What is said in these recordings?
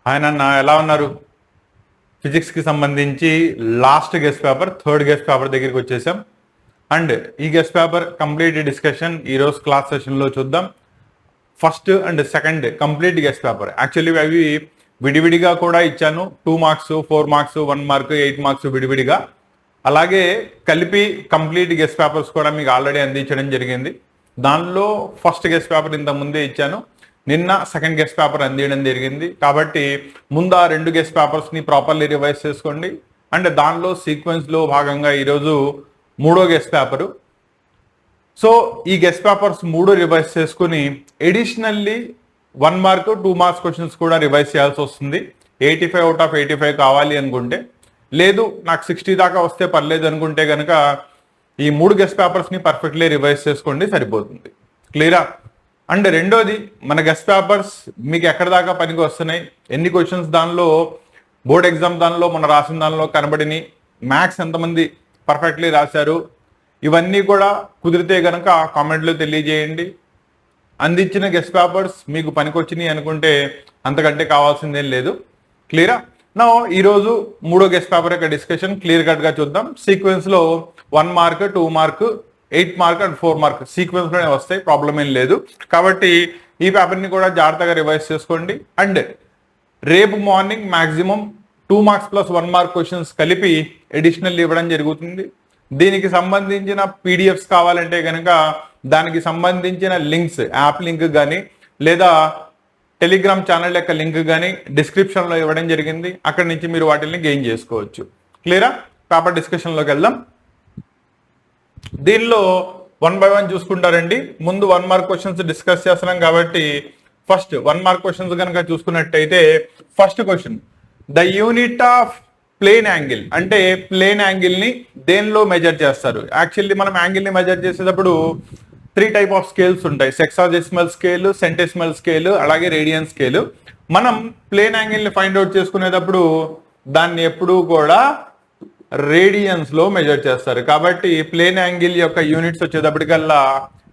Hi నాన్న, ఎలా ఉన్నారు? ఫిజిక్స్కి సంబంధించి last guest paper, third guest paper దగ్గరికి వచ్చేసాం. అండ్ ఈ గెస్ట్ పేపర్ కంప్లీట్ డిస్కషన్ ఈరోజు క్లాస్ సెషన్లో చూద్దాం. First and second complete guest paper actually అవి విడివిడిగా కూడా ఇచ్చాను. 2 మార్క్స్, 4 మార్క్స్, 1 మార్క్, 8 మార్క్స్ విడివిడిగా. అలాగే కలిపి కంప్లీట్ గెస్ట్ పేపర్స్ కూడా మీకు ఆల్రెడీ అందించడం జరిగింది. దానిలో ఫస్ట్ గెస్ట్ పేపర్ ఇంత ముందే ఇచ్చాను, నిన్న సెకండ్ గెస్ట్ పేపర్ అందించడం జరిగింది. కాబట్టి ముందు ఆ 2 గెస్ట్ పేపర్స్ని ప్రాపర్లీ రివైజ్ చేసుకోండి. అండ్ దానిలో సీక్వెన్స్లో భాగంగా ఈరోజు 3వ గెస్ట్ పేపరు. సో ఈ గెస్ట్ పేపర్స్ 3 రివైజ్ చేసుకుని ఎడిషనల్లీ 1 మార్క్, 2 మార్క్స్ క్వశ్చన్స్ కూడా రివైజ్ చేయాల్సి వస్తుంది. 85 అవుట్ ఆఫ్ 85 కావాలి అనుకుంటే, లేదు నాకు 60 దాకా వస్తే పర్లేదు అనుకుంటే కనుక ఈ 3 గెస్ట్ పేపర్స్ని పర్ఫెక్ట్లీ రివైజ్ చేసుకోండి, సరిపోతుంది. క్లియరా? అండ్ రెండోది, మన గెస్ట్ పేపర్స్ మీకు ఎక్కడ దాకా పనికి వస్తున్నాయి, ఎన్ని క్వశ్చన్స్ దానిలో బోర్డ్ ఎగ్జామ్ దానిలో మన రాసిన దానిలో కనబడిని, మ్యాథ్స్ ఎంతమంది పర్ఫెక్ట్లీ రాశారు, ఇవన్నీ కూడా కుదిరితే కనుక కామెంట్లో తెలియజేయండి. అందించిన గెస్ట్ పేపర్స్ మీకు పనికొచ్చినాయి అనుకుంటే అంతకంటే కావాల్సిందేం లేదు. క్లియరా? నా ఈరోజు 3వ గెస్ట్ పేపర్ యొక్క డిస్కషన్ క్లియర్ కట్గా చూద్దాం. సీక్వెన్స్లో 1 mark, 2 mark, 8 mark and 4 mark సీక్వెన్స్లోనే వస్తాయి, ప్రాబ్లం ఏం లేదు. కాబట్టి ఈ పేపర్ని కూడా జాగ్రత్తగా రివైజ్ చేసుకోండి. అండ్ రేపు morning maximum 2 marks plus 1 mark questions కలిపి ఎడిషనల్ ఇవ్వడం జరుగుతుంది. దీనికి సంబంధించిన పీడిఎఫ్స్ కావాలంటే కనుక దానికి సంబంధించిన లింక్స్, యాప్ లింక్ కానీ లేదా టెలిగ్రామ్ ఛానల్ యొక్క లింక్ కానీ డిస్క్రిప్షన్లో ఇవ్వడం జరిగింది. అక్కడి నుంచి మీరు వాటిని గెయిన్ చేసుకోవచ్చు. క్లియరా? పేపర్ డిస్కషన్లోకి వెళ్దాం. దీనిలో 1 by 1 చూసుకుంటారండి. ముందు 1 మార్క్ క్వశ్చన్స్ డిస్కస్ చేస్తున్నాం కాబట్టి ఫస్ట్ 1 మార్క్ క్వశ్చన్స్ కనుక చూసుకున్నట్టయితే first question, the unit of plane angle అంటే ప్లేన్ యాంగిల్ని దేనిలో మెజర్ చేస్తారు? యాక్చువల్లీ మనం యాంగిల్ని మెజర్ చేసేటప్పుడు 3 టైప్ ఆఫ్ స్కేల్స్ ఉంటాయి. సెక్సాడెసిమల్ స్కేల్, సెంటెసిమల్ స్కేల్, అలాగే రేడియన్ స్కేల్. మనం ప్లేన్ యాంగిల్ని ఫైండ్ అవుట్ చేసుకునేటప్పుడు దాన్ని ఎప్పుడూ కూడా రేడియన్స్ లో మెజర్ చేస్తారు. కాబట్టి ప్లేన్ యాంగిల్ యొక్క యూనిట్స్ వచ్చేటప్పటికల్లా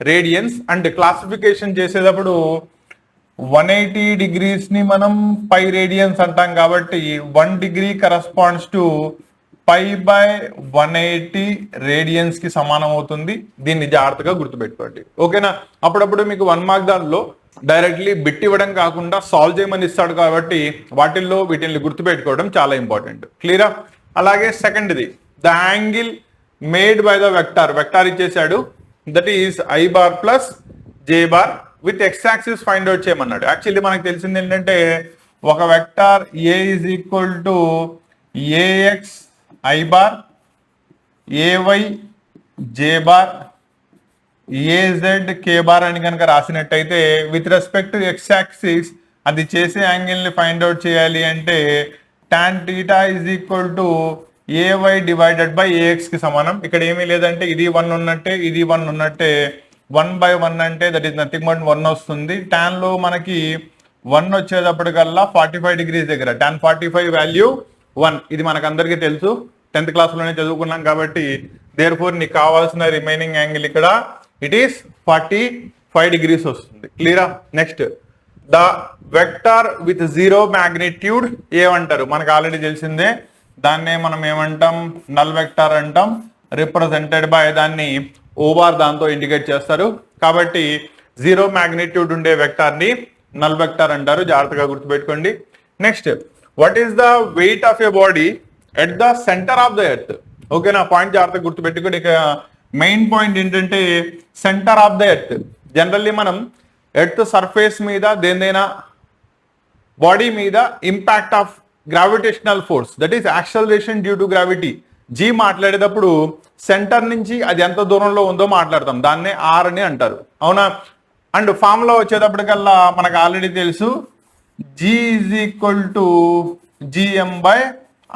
రేడియన్స్. అండ్ క్లాసిఫికేషన్ చేసేటప్పుడు 180 degrees ని మనం పై రేడియన్స్ అంటాం. కాబట్టి 1 degree కరస్పాండ్స్ టు π/180 రేడియన్స్ కి సమానం అవుతుంది. దీన్ని జాగ్రత్తగా గుర్తుపెట్టుకోండి, ఓకేనా? అప్పుడప్పుడు మీకు 1 మార్క్ దానిలో డైరెక్ట్లీ బిట్ ఇవ్వడం కాకుండా సాల్వ్ చేయమని ఇస్తాడు కాబట్టి వాటిల్లో వీటిని గుర్తుపెట్టుకోవడం చాలా ఇంపార్టెంట్. క్లియరా? అలాగే సెకండ్ది, the angle made by the vector ఇచ్చేసాడు, that is I bar plus J bar with X axis find out చేయమన్నాడు. యాక్చువల్లీ మనకు తెలిసింది ఏంటంటే ఒక vector A is equal to A X I bar, A Y J bar, A Z K bar అని కనుక రాసినట్టయితే with respect to X axis అది చేసే యాంగిల్ని ఫైండ్ అవుట్ చేయాలి అంటే tan θ is equal to A Y divided by A X కి సమానం. ఇక్కడ ఏమీ లేదంటే ఇది 1 ఉన్నట్టే, ఇది 1 ఉన్నట్టే. 1/1 అంటే దట్ ఈస్ నథింగ్ బట్ 1 వస్తుంది. tan లో మనకి 1 వచ్చేటప్పటికల్లా 45 degrees దగ్గర tan 45 వాల్యూ 1. ఇది మనకు అందరికీ తెలుసు, 10th క్లాస్లోనే చదువుకున్నాం. కాబట్టి దేర్ ఫోర్ నీకు కావాల్సిన రిమైనింగ్ యాంగిల్ ఇక్కడ ఇట్ ఈస్ 45 degrees వస్తుంది. క్లియరా? Next, the vector with 0 magnitude ఏమంటారు? మనకు ఆల్రెడీ తెలిసిందే, దాన్నే మనం ఏమంటాం? నల్ వెక్టార్ అంటాం. రిప్రజెంటెడ్ బై దాన్ని ఓబార్ దాంతో ఇండికేట్ చేస్తారు. కాబట్టి 0 magnitude ఉండే వెక్టార్ని నల్ వెక్టార్ అంటారు, జాగ్రత్తగా గుర్తుపెట్టుకోండి. Next, what is the weight of a body at the centre of the earth? ఓకేనా? పాయింట్ జాగ్రత్తగా గుర్తుపెట్టుకోండి. ఇక మెయిన్ పాయింట్ ఏంటంటే centre of the earth. Generally మనం ఎర్త్ సర్ఫేస్ మీద దేనిదైనా బాడీ మీద impact of gravitational force, that is acceleration due to gravity, g మాట్లాడేటప్పుడు సెంటర్ నుంచి అది ఎంత దూరంలో ఉందో మాట్లాడతాం, దాన్నే ఆర్ అని అంటారు, అవునా? అండ్ ఫార్ములా వచ్చేటప్పటికల్లా మనకు ఆల్రెడీ తెలుసు, g is equal to GM by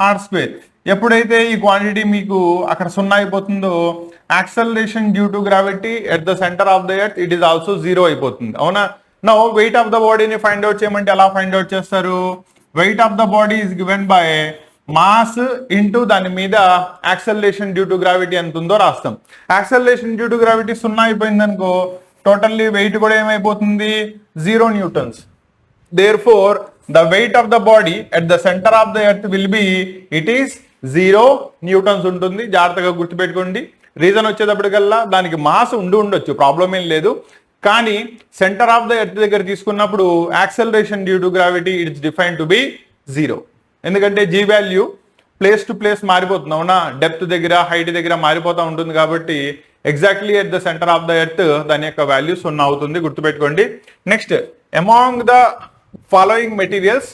r square. ఎప్పుడైతే ఈ క్వాంటిటీ మీకు అక్కడ 0 అయిపోతుందో acceleration due to gravity at the centre of the earth it is also 0 అయిపోతుంది, అవునా? నౌ వెయిట్ ఆఫ్ ద బాడీని ఫైండ్ అవుట్ చేయమంటే ఎలా ఫైండ్ అవుట్ చేస్తారు? Weight of the body is given by mass into దాని మీద యాక్సలరేషన్ డ్యూ టు గ్రావిటీ ఎంత ఉందో రాస్తాం. యాక్సలరేషన్ డ్యూ టు గ్రావిటీ 0 అయిపోయింది అనుకో, టోటల్లీ వెయిట్ కూడా ఏమైపోతుంది? 0 newtons. Therefore the weight of the body at the centre of the earth will be it is 0 newtons ఉంటుంది. జాగ్రత్తగా గుర్తుపెట్టుకోండి. రీజన్ వచ్చేటప్పటికల్లా దానికి మాస్ ఉండొచ్చు, ప్రాబ్లం ఏం లేదు. కానీ సెంటర్ ఆఫ్ ద ఎర్త్ దగ్గర తీసుకున్నప్పుడు acceleration due to gravity it's define to be 0. ఎందుకంటే G value place to place మారిపోతుంది అవునా, డెప్త్ దగ్గర హైట్ దగ్గర మారిపోతూ ఉంటుంది. కాబట్టి exactly at the centre of the earth దాని యొక్క వాల్యూ 0 అవుతుంది, గుర్తుపెట్టుకోండి. Next, among the following materials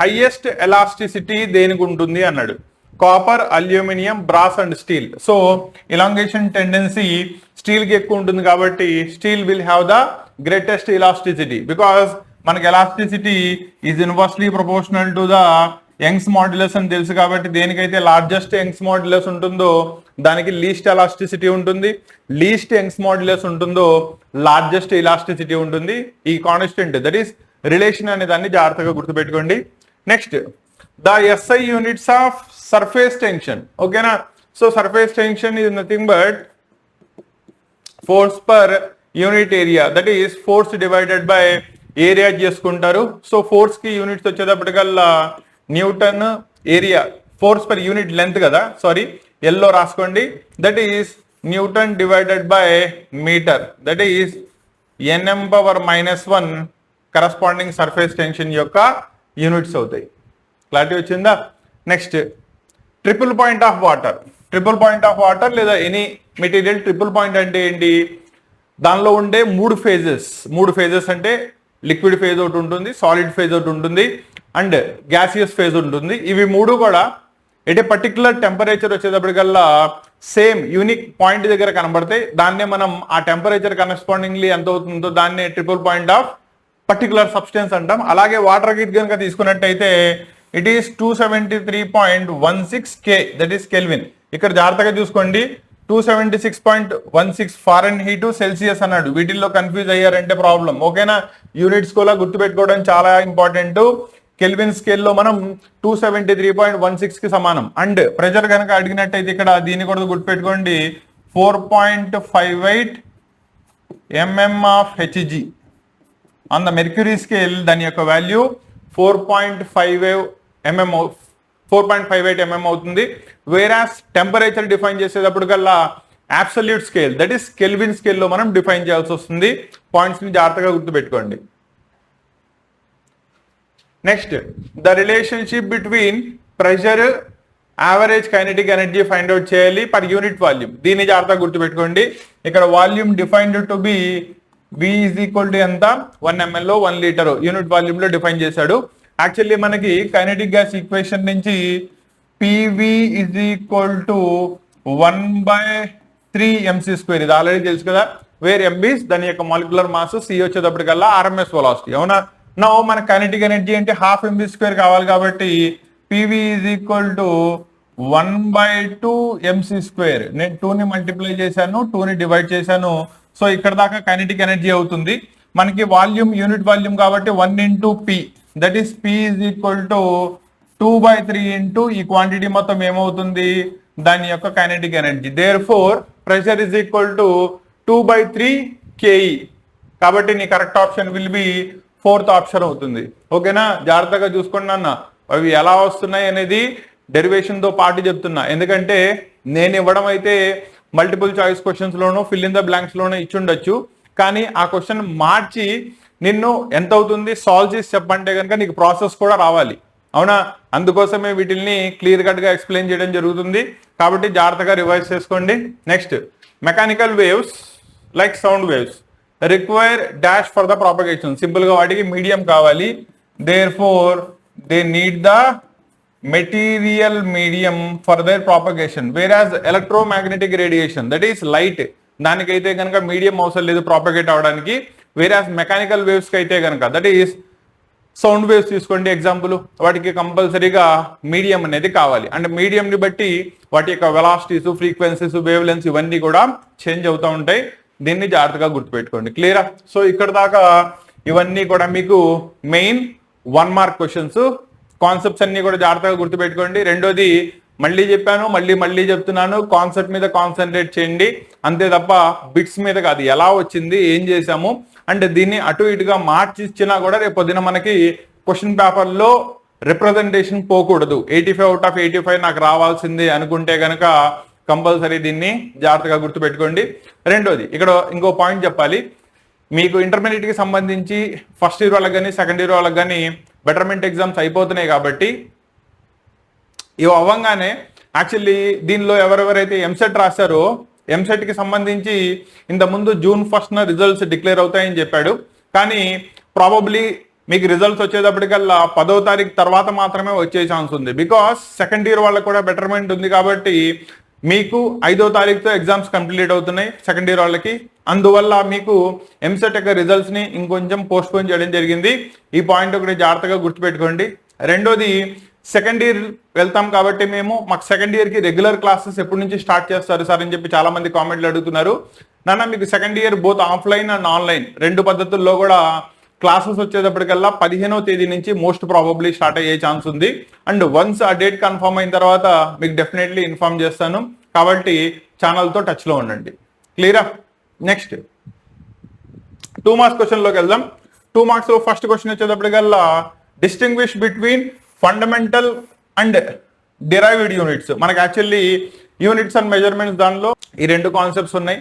highest elasticity దేనికి ఉంటుంది అన్నాడు. Copper, aluminium, brass and steel. So elongation tendency steel కి ఎక్కువ ఉంటుంది కాబట్టి steel will have the greatest elasticity because మనకి elasticity is inversely proportional to the Young's modulus అని తెలుసు. కాబట్టి దేనికైతే లార్జెస్ట్ యంగ్స్ మాడ్యులస్ ఉంటుందో దానికి లీస్ట్ ఎలాస్టిసిటీ ఉంటుంది, లీస్ట్ యంగ్స్ మాడ్యులస్ ఉంటుందో లార్జెస్ట్ ఎలాస్టిసిటీ ఉంటుంది. ఈ కాన్స్టెంట్ దట్ ఈస్ రిలేషన్ అనే దాన్ని జాగ్రత్తగా గుర్తుపెట్టుకోండి. Next, the SI units of surface tension. Okay na? So surface tension is nothing but force per unit area, that is force divided by area చేసుకుంటారు. So force కి units వచ్చేటప్పటికల్లా newton, area force per unit length కదా, sorry yellow రాసుకోండి, that is newton divided by metre, that is Nm⁻⁻1 corresponding surface tension యొక్క units అవుతాయి. Clarity వచ్చిందా? Next, triple point of water. Triple point of water లేదా any material triple point అంటే ఏంటి? దానిలో ఉండే మూడు ఫేజెస్ అంటే లిక్విడ్ ఫేజ్ ఒకటి ఉంటుంది, సాలిడ్ ఫేజ్ ఒకటి ఉంటుంది అండ్ గ్యాసియస్ ఫేజ్ ఉంటుంది. ఇవి మూడు కూడా ఎట్ ఏ పర్టికులర్ టెంపరేచర్ వచ్చేటప్పటికల్లా సేమ్ యూనిక్ పాయింట్ దగ్గర కనబడతాయి. దాన్నే మనం ఆ టెంపరేచర్ కరెస్పాండింగ్లీ ఎంత అవుతుందో దాన్నే triple point of particular substance అంటాం. అలాగే వాటర్ కి కనుక తీసుకున్నట్టయితే it is 273.16 K, that is kelvin. ఇక్కడ జాగ్రత్తగా చూసుకోండి, 276.16 ఫారెన్హీట్, సెల్సియస్ అన్నాడు. వీటిల్లో కన్ఫ్యూజ్ అయ్యారంటే ప్రాబ్లం. ఓకేనా? యూనిట్స్ కూడా గుర్తుపెట్టుకోవడం చాలా ఇంపార్టెంట్. కెల్విన్ స్కేల్లో మనం 273.16 కి సమానం. అండ్ ప్రెషర్ కనుక అడిగినట్టయితే ఇక్కడ దీన్ని కూడా గుర్తుపెట్టుకోండి, 4.58 mm of Hg on the mercury scale. దాని యొక్క వాల్యూ 4.58 mm అవుతుంది. వేరాస్ టెంపరేచర్ డిఫైన్ చేసేటప్పుడు కల్లా absolute scale, that is kelvin స్కేల్లో మనం డిఫైన్ చేయాల్సి వస్తుంది. పాయింట్స్ ని జాగ్రత్తగా గుర్తుపెట్టుకోండి. Next, the relationship between pressure, average kinetic energy find out చేయాలి పర్ యూనిట్ వాల్యూమ్. దీన్ని జాగ్రత్తగా గుర్తుపెట్టుకోండి. ఇక్కడ volume defined to be V is equal to ఎంత? 1 ml 1 లీటర్ యూనిట్ వాల్యూమ్ లో డిఫైన్ చేశాడు. యాక్చువల్లీ మనకి కైనెటిక్ గ్యాస్ ఈక్వేషన్ నుంచి PV is equal to 1/3 mc². ఇది ఆల్రెడీ తెలుసు కదా. వేర్ M ఈస్ దాని యొక్క molecular mass, C వచ్చేటప్పటికల్లా RMS velocity. అవునా? నౌ మన కైనెటిక్ ఎనర్జీ అంటే 1/2 mc² కావాలి కాబట్టి PV is equal to 1/2 mc². నేను 2ని మల్టిప్లై చేశాను, 2ని డివైడ్ చేశాను. సో ఇక్కడ దాకా కైనెటిక్ ఎనర్జీ అవుతుంది. మనకి వాల్యూమ్ యూనిట్ వాల్యూమ్ కాబట్టి 1 into P, that is P is equal to 2/3 into ఈ క్వాంటిటీ మొత్తం ఏమవుతుంది? దాని యొక్క kinetic energy. Therefore pressure is equal to 2/3 KE. కాబట్టి నీ correct option will be 4th option అవుతుంది. ఓకేనా? జాగ్రత్తగా చూసుకోండి అన్న, అవి ఎలా వస్తున్నాయి అనేది డెరివేషన్ తో పాటు చెప్తున్నా. ఎందుకంటే నేను ఇవ్వడం అయితే మల్టిపుల్ చాయిస్ క్వశ్చన్స్ లోనూ ఫిల్ ఇన్ ద బ్లాంక్స్ లోనూ ఇచ్చుండొచ్చు, కానీ ఆ క్వశ్చన్ మార్చి నిన్ను ఎంత అవుతుంది సాల్వ్ చేసి చెప్పంటే కనుక నీకు ప్రాసెస్ కూడా రావాలి. అవునా? అందుకోసమే వీటిని క్లియర్ కట్ గా ఎక్స్ప్లెయిన్ చేయడం జరుగుతుంది. కాబట్టి జాగ్రత్తగా రివైజ్ చేసుకోండి. Next, mechanical waves like sound waves require dash for the propagation. Simple గా వాటికి మీడియం కావాలి. Therefore they need the material medium for their propagation. Whereas electromagnetic radiation that is light, దానికైతే కనుక మీడియం అవసరం లేదు propagate అవడానికి. వేరాజ్ mechanical waves కి అయితే కనుక దట్ ఈస్ సౌండ్ వేవ్స్ తీసుకోండి ఎగ్జాంపుల్, వాటికి కంపల్సరీగా మీడియం అనేది కావాలి. అండ్ మీడియం ని బట్టి వాటి యొక్క వెలాసిటీస్, ఫ్రీక్వెన్సీస్, వేవ్ లెన్స్ ఇవన్నీ కూడా చేంజ్ అవుతూ ఉంటాయి. దీన్ని జాగ్రత్తగా గుర్తుపెట్టుకోండి. క్లియరా? సో ఇక్కడ దాకా ఇవన్నీ కూడా మీకు మెయిన్ 1 మార్క్ క్వశ్చన్స్. కాన్సెప్ట్స్ అన్ని కూడా జాగ్రత్తగా గుర్తుపెట్టుకోండి. రెండోది మళ్ళీ చెప్పాను, మళ్ళీ చెప్తున్నాను, కాన్సెప్ట్ మీద కాన్సన్ట్రేట్ చేయండి అంతే తప్ప బిట్స్ మీద కాదు. ఎలా వచ్చింది, ఏం చేసాము అండ్ దీన్ని అటు ఇటుగా మార్చి ఇచ్చినా కూడా రేపు పొద్దున మనకి క్వశ్చన్ పేపర్లో రిప్రజెంటేషన్ పోకూడదు. 85 అవుట్ ఆఫ్ 85 నాకు రావాల్సిందే అనుకుంటే కనుక కంపల్సరీ దీన్ని జాగ్రత్తగా గుర్తుపెట్టుకోండి. రెండోది, ఇక్కడ ఇంకో పాయింట్ చెప్పాలి. మీకు ఇంటర్మీడియట్కి సంబంధించి ఫస్ట్ ఇయర్ వాళ్ళకి కానీ సెకండ్ ఇయర్ వాళ్ళకి కానీ బెటర్మెంట్ ఎగ్జామ్స్ అయిపోతున్నాయి కాబట్టి ఇవి అవ్వంగానే యాక్చువల్లీ దీనిలో ఎవరెవరైతే ఎంసెట్ రాశారో ఎంసెట్కి సంబంధించి ఇంతకుముందు June 1st రిజల్ట్స్ డిక్లేర్ అవుతాయని చెప్పాడు. కానీ ప్రాబబ్లీ మీకు రిజల్ట్స్ వచ్చేటప్పటికల్లా 10వ తారీఖు తర్వాత మాత్రమే వచ్చే ఛాన్స్ ఉంది. బికాస్ సెకండ్ ఇయర్ వాళ్ళకి కూడా బెటర్మెంట్ ఉంది కాబట్టి మీకు 5వ తారీఖుతో ఎగ్జామ్స్ కంప్లీట్ అవుతున్నాయి సెకండ్ ఇయర్ వాళ్ళకి. అందువల్ల మీకు ఎంసెట్ యొక్క రిజల్ట్స్ని ఇంకొంచెం పోస్ట్పోన్ చేయడం జరిగింది. ఈ పాయింట్ ఒకటి జాగ్రత్తగా గుర్తుపెట్టుకోండి. రెండోది, సెకండ్ ఇయర్ వెళ్తాం కాబట్టి మాకు సెకండ్ ఇయర్కి రెగ్యులర్ క్లాసెస్ ఎప్పటి నుంచి స్టార్ట్ చేస్తారు సార్ అని చెప్పి చాలా మంది కామెంట్లు అడుగుతున్నారు. నాన్న మీకు second year both offline and online రెండు పద్ధతుల్లో కూడా క్లాసెస్ వచ్చేటప్పటికల్లా 15వ తేదీ నుంచి మోస్ట్ ప్రాబబ్లీ స్టార్ట్ అయ్యే ఛాన్స్ ఉంది. అండ్ వన్స్ ఆ డేట్ కన్ఫర్మ్ అయిన తర్వాత మీకు డెఫినెట్లీ ఇన్ఫార్మ్ చేస్తాను. కాబట్టి ఛానల్తో టచ్లో ఉండండి. క్లియరా? నెక్స్ట్ 2 మార్క్స్ క్వశ్చన్లోకి వెళ్దాం. 2 మార్క్స్ ఫస్ట్ క్వశ్చన్ వచ్చేటప్పటికల్లా distinguish between fundamental and derived units. మనకి యాక్చువల్లీ యూనిట్స్ అండ్ మెజర్మెంట్స్ దానిలో ఈ రెండు కాన్సెప్ట్స్ ఉన్నాయి.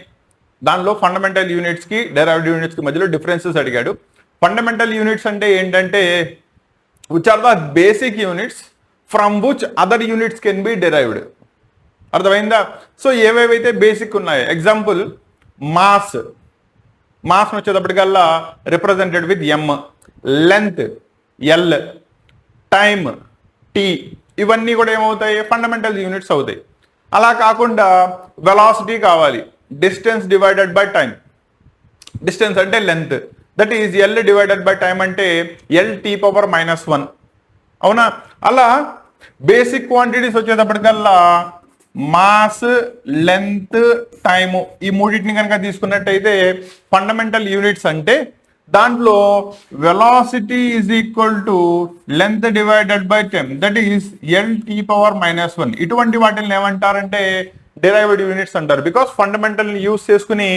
దానిలో ఫండమెంటల్ యూనిట్స్కి డిరైవ్డ్ యూనిట్స్కి మధ్యలో డిఫరెన్సెస్ అడిగాడు. ఫండమెంటల్ యూనిట్స్ అంటే ఏంటంటే which are the basic units from which other units can be derived. అర్థమైందా? సో ఏవేవైతే బేసిక్ ఉన్నాయో, ఎగ్జాంపుల్ మాస్ వచ్చేటప్పటికల్లా represented with M, length L, time T, ఇవన్నీ కూడా ఏమవుతాయి? ఫండమెంటల్ యూనిట్స్ అవుతాయి. అలా కాకుండా వెలాసిటీ కావాలి, distance divided by time. Distance అంటే length, that is L divided by time అంటే LT⁻⁻1. అవునా? అలా బేసిక్ క్వాంటిటీస్ వచ్చేటప్పటికల్లా మాస్, లెంత్, టైము ఈ మూడింటిని కనుక తీసుకున్నట్టయితే ఫండమెంటల్ యూనిట్స్ అంటే దాంట్లో velocity is equal to length divided by time, that is LT⁻⁻1. ఇటువంటి వాటిని ఏమంటారంటే డిరైవ్డ్ యూనిట్స్ అంటారు. బికాస్ ఫండమెంటల్ యూస్ చేసుకుని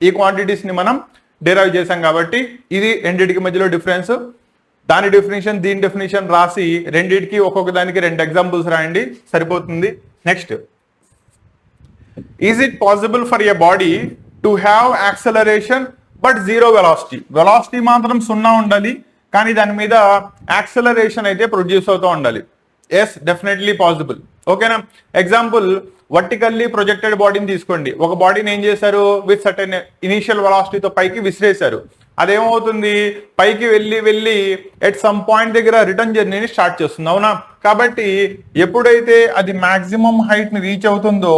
ఈ క్వాంటిటీస్ ని మనం డిరైవ్ చేసాం కాబట్టి. ఇది రెండింటికి మధ్యలో డిఫరెన్స్. దాని డెఫినేషన్ దీని డెఫినేషన్ రాసి రెండింటికి ఒక్కొక్క దానికి 2 ఎగ్జాంపుల్స్ రాయండి, సరిపోతుంది. Next, is it possible for a body to have acceleration but zero velocity? Velocity మాత్రం 0 ఉండాలి, కానీ దాని మీద యాక్సలరేషన్ అయితే ప్రొడ్యూస్ అవుతూ ఉండాలి. Yes, definitely possible. ఓకేనా? ఎగ్జాంపుల్, వర్టికల్లీ ప్రొజెక్టెడ్ బాడీని తీసుకోండి. ఒక బాడీని ఏం చేశారు? విత్ సర్టెన్ ఇనీషియల్ వెలాసిటీతో పైకి విసిరేశారు. అదేమవుతుంది? పైకి వెళ్ళి ఎట్ సమ్ పాయింట్ దగ్గర రిటర్న్ జర్నీని స్టార్ట్ చేస్తుంది. అవునా? కాబట్టి ఎప్పుడైతే అది మాక్సిమం హైట్ ని రీచ్ అవుతుందో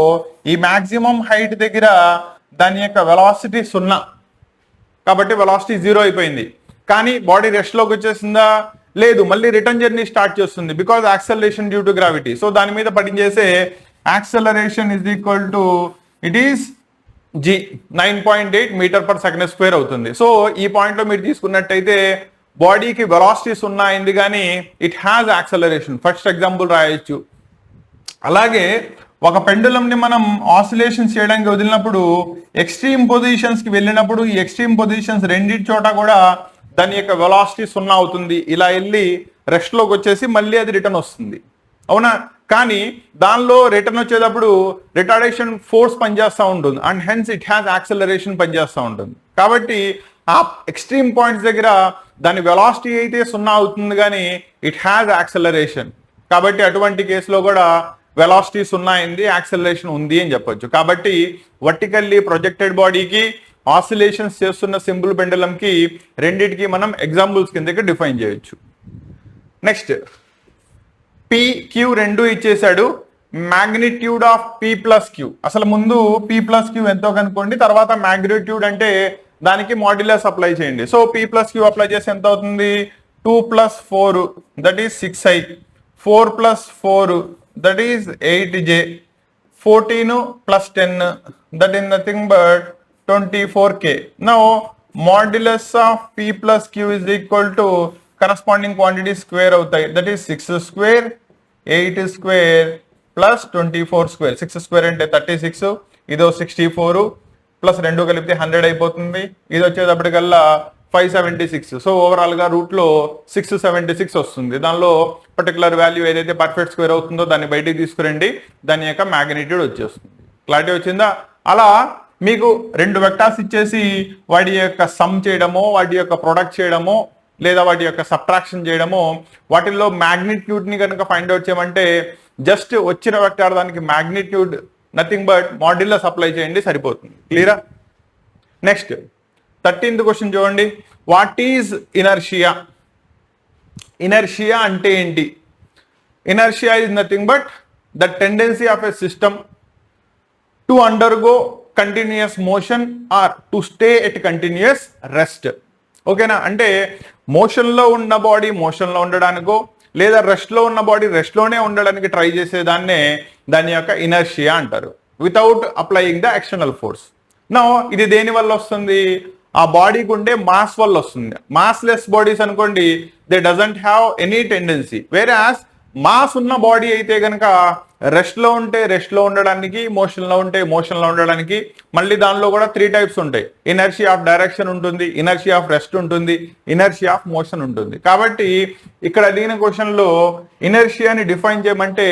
ఈ మాక్సిమం హైట్ దగ్గర దాని యొక్క వెలాసిటీ 0, కాబట్టి వెలాసిటీ 0 అయిపోయింది. కానీ బాడీ రెస్ట్ లోకి వచ్చేసిందా? లేదు, మళ్ళీ రిటర్న్ జర్నీ స్టార్ట్ చేస్తుంది because acceleration due to gravity. So దాని మీద పనిచేసే acceleration is equal to it is G, 9.8 మీటర్/సెకండ్² అవుతుంది. సో ఈ పాయింట్ లో మీరు తీసుకున్నట్టయితే బాడీకి వెలాసిటీ 0 అయింది, కానీ it has acceleration. First example రాయొచ్చు. అలాగే ఒక పెండులం ని మనం ఆసిలేషన్స్ చేయడానికి వదిలినప్పుడు ఎక్స్ట్రీమ్ పొజిషన్స్ కి వెళ్ళినప్పుడు ఈ ఎక్స్ట్రీమ్ పొజిషన్స్ రెండింటి చోట కూడా దాని యొక్క వెలాసిటీ 0 అవుతుంది. ఇలా వెళ్ళి రెస్ట్ లోకి వచ్చేసి మళ్ళీ అది రిటర్న్ వస్తుంది. అవునా? కానీ దానిలో రిటర్న్ వచ్చేటప్పుడు రిటార్డేషన్ ఫోర్స్ పనిచేస్తూ ఉంటుంది and hence it has acceleration పనిచేస్తూ ఉంటుంది. కాబట్టి ఆ ఎక్స్ట్రీమ్ పాయింట్స్ దగ్గర దాని వెలాసిటీ అయితే 0 అవుతుంది, కానీ ఇట్ హ్యాస్ యాక్సలరేషన్. కాబట్టి అటువంటి కేసులో కూడా వెలాసిటీ 0 అయింది, యాక్సలరేషన్ ఉంది అని చెప్పొచ్చు. కాబట్టి వర్టికల్లీ ప్రొజెక్టెడ్ బాడీకి ఆసిలేషన్స్ చేస్తున్న సింపుల్ పెండలంకి రెండింటికి మనం ఎగ్జాంపుల్స్ కిందకి డిఫైన్ చేయొచ్చు. నెక్స్ట్, PQ రెండు ఇచ్చేసాడు. మ్యాగ్నిట్యూడ్ ఆఫ్ P+Q, అసలు ముందు P+Q ఎంతో కనుక్కోండి, తర్వాత మ్యాగ్నిట్యూడ్ అంటే దానికి మాడ్యులస్ అప్లై చేయండి. సో P+Q అప్లై చేసి ఎంత అవుతుంది? 2 + 4 that is 6i, 4 + 4 that is 8j, 14 + 10 that is nothing but 24k. Now modulus of P+Q is equal to corresponding quantity square అవుతాయి, దట్ ఈస్ 6², 8² ప్లస్ 24². 6² అంటే 36, ఇదో 64 ప్లస్ 2 కలిపితే 100 అయిపోతుంది. ఇది వచ్చేటప్పటికల్లా 576. సో ఓవరాల్గా రూట్లో 676 వస్తుంది. దానిలో పర్టికులర్ వాల్యూ ఏదైతే పర్ఫెక్ట్ స్క్వేర్ అవుతుందో దాన్ని బయటికి తీసుకురండి, దాని యొక్క మ్యాగ్నిట్యూడ్ వచ్చేస్తుంది. క్లారిటీ వచ్చిందా? అలా మీకు 2 వెక్టార్స్ ఇచ్చేసి వాటి యొక్క సమ్ చేయడమో, వాటి యొక్క ప్రొడక్ట్ చేయడమో, లేదా వాటి యొక్క సబ్ట్రాక్షన్ చేయడమో, వాటిల్లో మ్యాగ్నిట్యూడ్ని కనుక ఫైండ్ అవుట్ చేయమంటే జస్ట్ వచ్చిన వెక్టార్ దానికి magnitude nothing but modulus apply చేయండి, సరిపోతుంది. క్లియరా? నెక్స్ట్ 13th క్వశ్చన్ చూడండి. What is inertia? ఇనర్షియా అంటే ఏంటి? Inertia is nothing but the tendency of a system to undergo continuous motion are to stay at continuous rest. ఓకేనా? అంటే మోషన్లో ఉన్న బాడీ మోషన్లో ఉండడానికో, లేదా రెస్ట్లో ఉన్న బాడీ రెస్ట్లోనే ఉండడానికి ట్రై చేసేదాన్నే దాని యొక్క ఇనర్షియా అంటారు, without applying the external force. No, ఇది దేని వల్ల వస్తుంది? ఆ బాడీకి ఉండే మాస్ వల్ల వస్తుంది. మాస్లెస్ బాడీస్ అనుకోండి, they doesn't have any tendency. వేరాస్ mass ఉన్న బాడీ అయితే కనుక రెస్ట్లో ఉంటే రెస్ట్లో ఉండడానికి, మోషన్లో ఉంటే మోషన్లో ఉండడానికి. మళ్ళీ దానిలో కూడా 3 టైప్స్ ఉంటాయి. ఇనర్షియా ఆఫ్ డైరెక్షన్ ఉంటుంది, ఇనర్షియా ఆఫ్ రెస్ట్ ఉంటుంది, ఇనర్షియా ఆఫ్ మోషన్ ఉంటుంది. కాబట్టి ఇక్కడ అడిగిన క్వశ్చన్లో ఇనర్షియాని డిఫైన్ చేయమంటే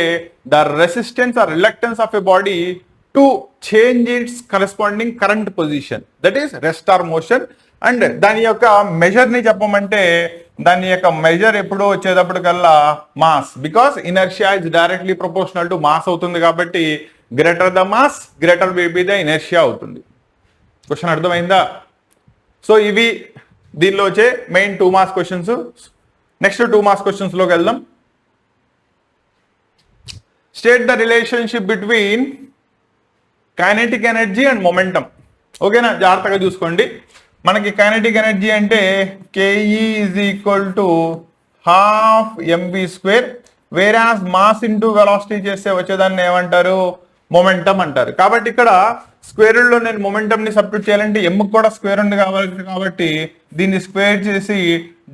the resistance or reluctance of a body to change its corresponding current position, that is rest or motion. And దాని యొక్క మెజర్ని చెప్పమంటే దాని యొక్క మెజర్ ఎప్పుడో వచ్చేటప్పటికల్లా mass, because inertia is directly proportional to mass అవుతుంది. కాబట్టి greater the mass greater be the inertia అవుతుంది. క్వశ్చన్ అర్థమైందా? సో ఇవి దీనిలో వచ్చే main 2 marks questions. Next 2 marks questions లోకి వెళ్దాం. State the relationship between kinetic energy and momentum. ఓకేనా? జాగ్రత్తగా చూసుకోండి. మనకి కైనెటిక్ ఎనర్జీ అంటే KE is equal to ½ mv², వేరాస్ mass into velocity చేస్తే వచ్చేదాన్ని ఏమంటారు? మొమెంటమ్ అంటారు. కాబట్టి ఇక్కడ స్క్వేర్ రూట్లో నేను మొమెంటమ్ని సబ్స్టిట్యూట్ చేయాలంటే m కూడా స్క్వేర్ ఉంది కాబట్టి దీన్ని స్క్వేర్ చేసి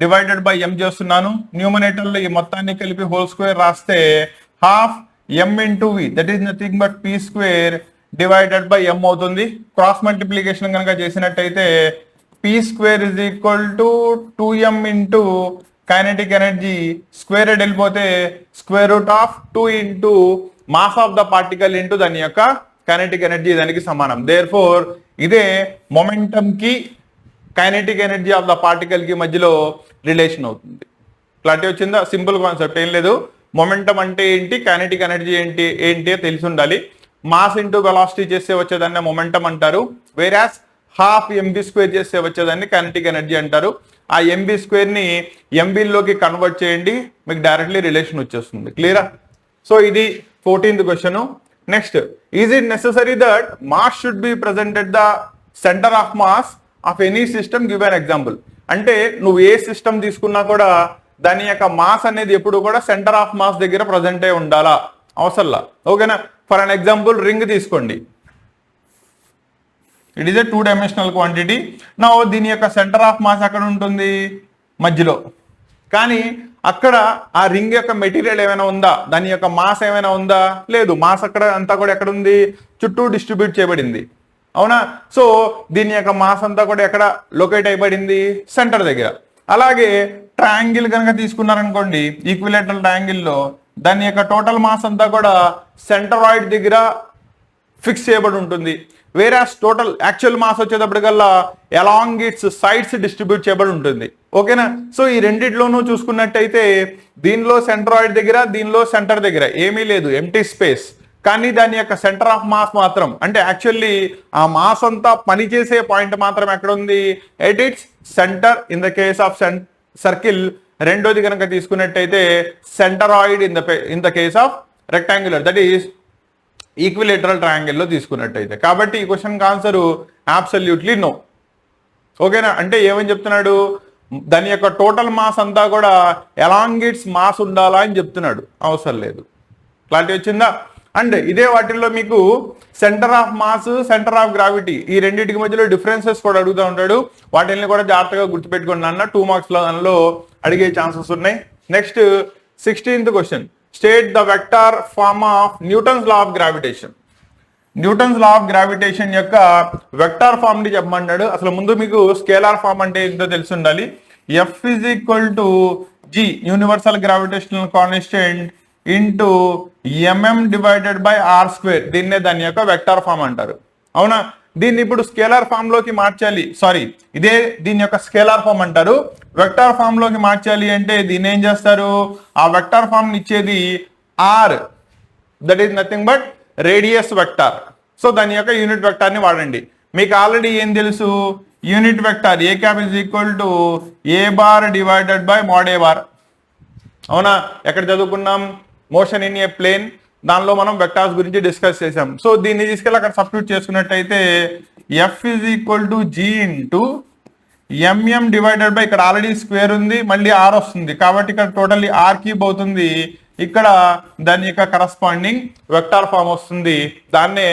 డివైడెడ్ బై m చేస్తున్నాను. న్యూమరేటర్లో ఈ మొత్తాన్ని కలిపి హోల్ స్క్వేర్ రాస్తే ½ m into v, that is nothing but p² divided by m అవుతుంది. క్రాస్ మల్టిప్లికేషన్ కనుక చేసినట్టయితే p² is equal to 2m into kinetic energy, square వెళ్ళిపోతే square root of 2 into mass of the particle into దాని యొక్క kinetic energy దానికి సమానం. Therefore ఇదే momentum కి kinetic energy of the particle కి మధ్యలో రిలేషన్ అవుతుంది. క్లారిటీ వచ్చిందా? సింపుల్ కాన్సెప్ట్, ఏం లేదు. మొమెంటమ్ అంటే ఏంటి, కైనెటిక్ ఎనర్జీ ఏంటి తెలిసి ఉండాలి. మాస్ ఇంటూ వెలాసిటీ చేస్తే వచ్చేదాన్ని మొమెంటమ్ అంటారు. వేరాస్ ½ mv² చేస్తే వచ్చేదాన్ని కైనెటిక్ ఎనర్జీ అంటారు. ఆ mv² ని mvలోకి కన్వర్ట్ చేయండి, మీకు డైరెక్ట్లీ రిలేషన్ వచ్చేస్తుంది. క్లియరా? సో ఇది 14th question. Next, is it necessary that mass should be present at the centre of mass of any system? Give an example. అంటే నువ్వు ఏ సిస్టమ్ తీసుకున్నా కూడా దాని యొక్క మాస్ అనేది ఎప్పుడు కూడా సెంటర్ ఆఫ్ మాస్ దగ్గర ప్రజెంట్ అయి ఉండాలా? అవసరంలా. ఓకేనా? ఫర్ అన్ ఎగ్జాంపుల్ రింగ్ తీసుకోండి. It is a 2-dimensional quantity. నా దీని యొక్క సెంటర్ ఆఫ్ మాస్ ఎక్కడ ఉంటుంది? మధ్యలో. కానీ అక్కడ ఆ రింగ్ యొక్క మెటీరియల్ ఏమైనా ఉందా? దాని యొక్క మాస్ ఏమైనా ఉందా? లేదు. మాస్ అక్కడ అంతా కూడా ఎక్కడ ఉంది? చుట్టూ డిస్ట్రిబ్యూట్ చేయబడింది. అవునా? సో దీని యొక్క మాస్ అంతా కూడా ఎక్కడ లొకేట్ అయిపడింది? సెంటర్ దగ్గర. అలాగే ట్రయాంగిల్ కనుక తీసుకున్నారనుకోండి, ఈక్విలేటరల్ ట్రయాంగిల్లో దాని యొక్క టోటల్ మాస్ అంతా కూడా సెంటరాయిడ్ దగ్గర ఫిక్స్ చేయబడి ఉంటుంది. వేరాస్ టోటల్ యాక్చువల్ మాస్ వచ్చేటప్పటికల్లా అలాంగ్ ఇట్స్ సైడ్స్ డిస్ట్రిబ్యూట్ చేయబడి ఉంటుంది. ఓకేనా? సో ఈ రెండిట్లోనూ చూసుకున్నట్టయితే దీనిలో సెంటరాయిడ్ దగ్గర, దీనిలో సెంటర్ దగ్గర ఏమీ లేదు, ఎంటీ స్పేస్. కానీ దాని యొక్క సెంటర్ ఆఫ్ మాస్ మాత్రం, అంటే యాక్చువల్లీ ఆ మాస్ అంతా పనిచేసే పాయింట్ మాత్రం ఎక్కడ ఉంది? At its centre in the case of circle. రెండోది కనుక తీసుకున్నట్టయితే centroid in the case of rectangular, that is equilateral ట్రయాంగిల్లో తీసుకున్నట్టయితే. కాబట్టి ఈ క్వశ్చన్కి ఆన్సరు అబ్సల్యూట్లీ నో. ఓకేనా? అంటే ఏమని చెప్తున్నాడు? దాని యొక్క టోటల్ మాస్ అంతా కూడా ఎలాంగిట్స్ మాస్ ఉండాలా అని చెప్తున్నాడు. అవసరం లేదు. క్లారిటీ వచ్చిందా? అండ్ ఇదే వాటిల్లో మీకు centre of mass, centre of gravity, ఈ రెండింటికి మధ్యలో డిఫరెన్సెస్ కూడా అడుగుతూ ఉంటాడు. వాటిని కూడా జాగ్రత్తగా గుర్తుపెట్టుకోండి అన్న. 2 మార్క్స్ లో అడిగే ఛాన్సెస్ ఉన్నాయి. Next 16th question. State the vector form of Newton's law of gravitation. Newton's law of gravitation యొక్క వెక్టార్ ఫామ్ ని చెప్పమన్నాడు. అసలు ముందు మీకు స్కేలార్ ఫామ్ అంటే ఏంటో తెలిసి ఉండాలి. F is equal to G universal gravitational constant into m m divided by r square. దీన్నే దాని యొక్క వెక్టార్ ఫామ్ అంటారు. అవునా? దీన్ని ఇప్పుడు స్కేలార్ ఫామ్ లోకి మార్చాలి. సారీ, ఇదే దీని యొక్క స్కేలార్ ఫామ్ అంటారు. వెక్టార్ ఫామ్ లోకి మార్చాలి అంటే దీన్ని ఏం చేస్తారు? ఆ వెక్టార్ ఫామ్ ఇచ్చేది r, that is nothing but radius vector. So దాని యొక్క యూనిట్ వెక్టార్ ని వాడండి. మీకు ఆల్రెడీ ఏం తెలుసు? Unit vector A cap is equal to A bar divided by mod A bar. అవునా? ఎక్కడ చదువుకున్నాం? మోషన్ ఇన్ ఏ ప్లేన్, దానిలో మనం వెక్టార్స్ గురించి డిస్కస్ చేసాం. సో దీన్ని తీసుకెళ్ళి అక్కడ సబ్స్టిట్యూట్ చేసుకున్నట్టయితే F is equal to G into m m divided by, ఇక్కడ ఆల్రెడీ స్క్వేర్ ఉంది, మళ్ళీ ఆర్ వస్తుంది కాబట్టి ఇక్కడ టోటల్లీ ఆర్ క్యూబ్ అవుతుంది. ఇక్కడ దాని యొక్క కరస్పాండింగ్ వెక్టార్ ఫామ్ వస్తుంది. దాన్నే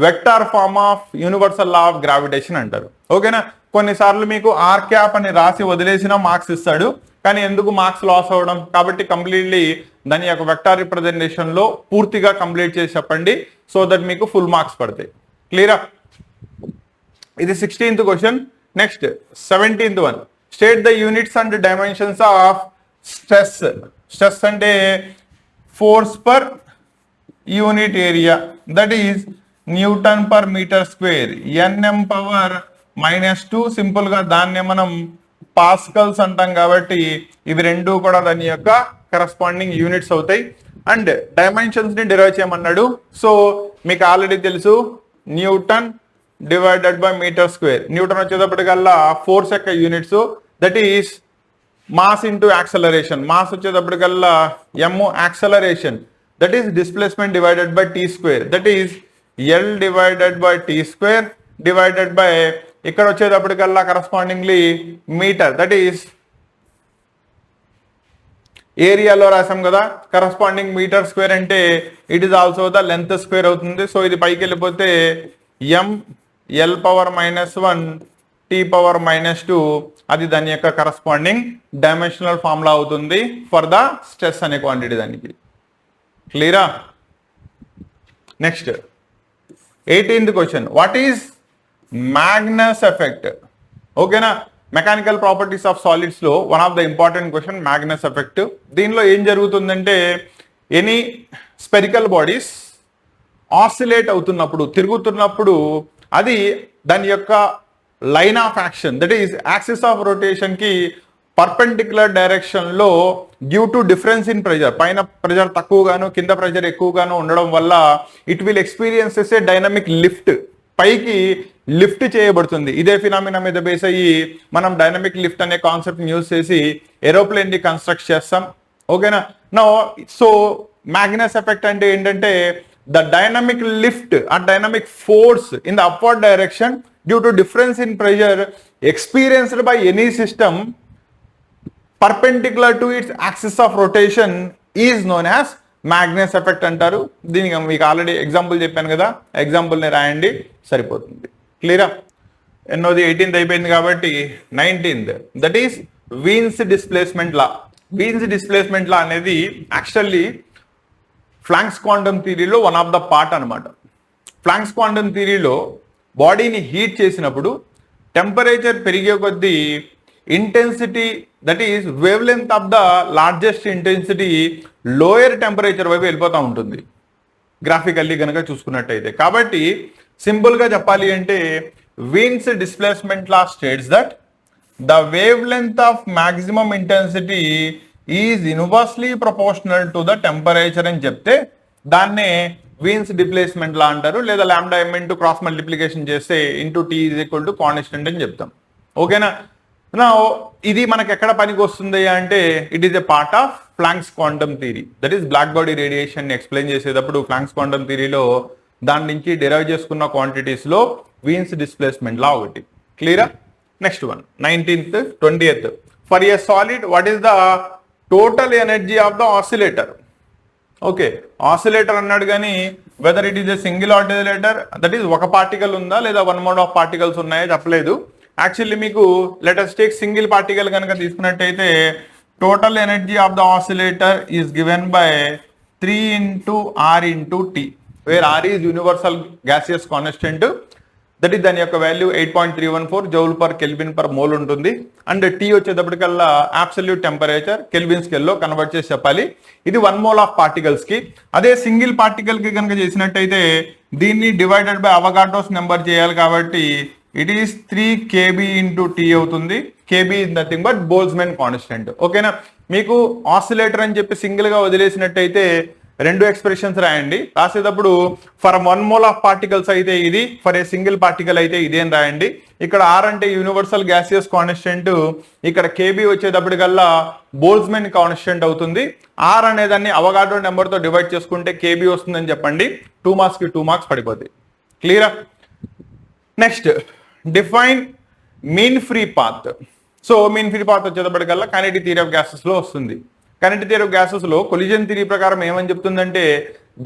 vector form of universal law of gravitation అంటారు. ఓకేనా? కొన్నిసార్లు మీకు ఆర్ క్యాప్ అని రాసి వదిలేసిన మార్క్స్ ఇస్తాడు, కానీ ఎందుకు మార్క్స్ లాస్ అవ్వడం? కాబట్టి కంప్లీట్లీ దాని యొక్క వెక్టార్ రిప్రజెంటేషన్ లో పూర్తిగా కంప్లీట్ చేసి చెప్పండి, సో దట్ మీకు ఫుల్ మార్క్స్ పడతాయి. క్లియరా? ఇది 16th question. Next 17th one. State the units and dimensions of stress. Stress అంటే force per unit area, that is newton per metre square, NM power -2. Simple గా దాన్నే మనం పాస్కల్స్ అంటాం కాబట్టి ఇవి రెండు కూడా దాని యొక్క కరస్పాండింగ్ యూనిట్స్ అవుతాయి. అండ్ డైమెన్షన్స్ ని డిరైవ్ చేయమన్నాడు. సో మీకు ఆల్రెడీ తెలుసు newton divided by metre square. Newton వచ్చేటప్పటికల్లా ఫోర్స్ యొక్క units, that is mass into acceleration. Mass వచ్చేటప్పటికల్లా M, acceleration that is displacement divided by T square, that is L divided by T square divided by, ఇక్కడ వచ్చేటప్పటికల్లా correspondingly metre, that is ఏరియాలో రాసాం కదా, corresponding metre square అంటే it is also the length square అవుతుంది. So ఇది పైకి వెళ్ళిపోతే M L power -1 T power -2, అది దాని యొక్క కరస్పాండింగ్ డైమెన్షనల్ ఫార్ములా అవుతుంది ఫర్ ద స్ట్రెస్ అనే క్వాంటిటీ దానికి. క్లియరా? Next 18th question. What is Magnus effect? ఓకేనా? మెకానికల్ ప్రాపర్టీస్ ఆఫ్ సాలిడ్స్ లో one of the important question Magnus effect. దీనిలో ఏం జరుగుతుందంటే ఎనీ స్పెరికల్ బాడీస్ ఆసిలేట్ అవుతున్నప్పుడు, తిరుగుతున్నప్పుడు, అది దాని యొక్క line of action, that is axis of rotation కి పర్పెండిక్యులర్ డైరెక్షన్ లో due to difference in pressure, పైన ప్రెజర్ తక్కువగాను కింద ప్రెజర్ ఎక్కువగాను ఉండడం వల్ల it will experiences a dynamic lift, పైకి లిఫ్ట్ చేయబడుతుంది. ఇదే ఫినామినా మీద బేస్ అయ్యి మనం డైనమిక్ లిఫ్ట్ అనే కాన్సెప్ట్ యూజ్ చేసి ఏరోప్లేన్ ని కన్స్ట్రక్ట్ చేస్తాం. ఓకేనా? నో, సో మ్యాగ్నస్ ఎఫెక్ట్ అంటే ఏంటంటే the dynamic lift or dynamic force in the upward direction due to difference in pressure experienced by any system perpendicular to it's axis of rotation is known as Magnus effect అంటారు. దీనికి మీకు already example చెప్పాను కదా, ఎగ్జాంపుల్ని రాయండి సరిపోతుంది. క్లియరా? ఎన్నోది 18th అయిపోయింది కాబట్టి 19th, that is Wien's displacement law. Wien's displacement law అనేది యాక్చువల్లీ ప్లాంక్స్ క్వాంటమ్ థియరీలో వన్ ఆఫ్ ద పార్ట్ అనమాట. ప్లాంక్స్ క్వాంటమ్ థియరీలో బాడీని హీట్ చేసినప్పుడు టెంపరేచర్ పెరిగే కొద్దీ intensity, that is wavelength of the largest intensity lower temperature వైపు వెళ్ళిపోతూ ఉంటుంది గ్రాఫికల్లీ కనుక చూసుకున్నట్టయితే. కాబట్టి సింపుల్ గా చెప్పాలి అంటే Wien's displacement law states that the wavelength of maximum intensity is inversely proportional to the temperature అని చెప్తే దాన్నే వీన్స్ డిస్ప్లేస్మెంట్ లా అంటారు. లేదా lambda m into cross multiplication చేస్తే into T is equal to constant అని చెప్తాం. ఓకేనా? నా ఇది మనకి ఎక్కడ పనికి వస్తుంది అంటే it is a part of Planck's quantum theory, that is black body radiation ని ఎక్స్ప్లెయిన్ చేసేటప్పుడు ప్లాంక్స్ క్వాంటమ్ థియరీలో దాని నుంచి డిరైవ్ చేసుకున్న క్వాంటిటీస్ లో వీన్స్ డిస్ప్లేస్మెంట్ లా ఒకటి. క్లియరా? Next one 19th 20th. For a solid what is the total energy of the oscillator? Okay, oscillator అన్నాడు కానీ whether it is a single oscillator, that is ఒక పార్టికల్ ఉందా లేదా one mode of particles ఉన్నాయో చెప్పలేదు. Actually మీకు latest take single particle కనుక తీసుకున్నట్టయితే total energy of the oscillator is given by 3 into R into T. Where R is universal gaseous constant, that is దాని యొక్క value 8.314 joule per kelvin per mole ఉంటుంది. And T వచ్చేటప్పటికల్లా absolute temperature kelvin స్కేల్లో convert చేసి చెప్పాలి. ఇది 1 mole of particles కి. అదే సింగిల్ పార్టికల్ కి కనుక చేసినట్టయితే దీన్ని డివైడెడ్ బై అవగాడ్రోస్ నెంబర్ చేయాలి కాబట్టి it is 3 kb into T అవుతుంది. kb is nothing but Boltzmann constant. ఓకేనా, మీకు ఆసిలేటర్ అని చెప్పి సింగిల్ గా వదిలేసినట్టయితే రెండు ఎక్స్ప్రెషన్స్ రాయండి. రాసేటప్పుడు ఫర్ 1 మోల్ ఆఫ్ పార్టికల్స్ అయితే ఇది, ఫర్ ఏ సింగిల్ పార్టికల్ అయితే ఇది అని రాయండి. ఇక్కడ ఆర్ అంటే యూనివర్సల్ గ్యాసియస్ కాన్స్టెంట్, ఇక్కడ కేబీ వచ్చేటప్పటికల్లా బోల్ట్జ్మాన్ కాన్స్టెంట్ అవుతుంది. ఆర్ అనేదాన్ని అవగాడ్రో నెంబర్ తో డివైడ్ చేసుకుంటే కేబీ వస్తుందని చెప్పండి. 2 మార్క్స్ కి 2 మార్క్స్ పడిపోతాయి. క్లియరా? Next define mean free path. So mean free path వచ్చేటప్పటికల్లా కైనెటిక్ థియరీ ఆఫ్ గ్యాసెస్ లో వస్తుంది. కైనెటిక్ థియరీ ఆఫ్ గ్యాసెస్ లో కొలిజన్ థియరీ ప్రకారం ఏమని చెప్తుందంటే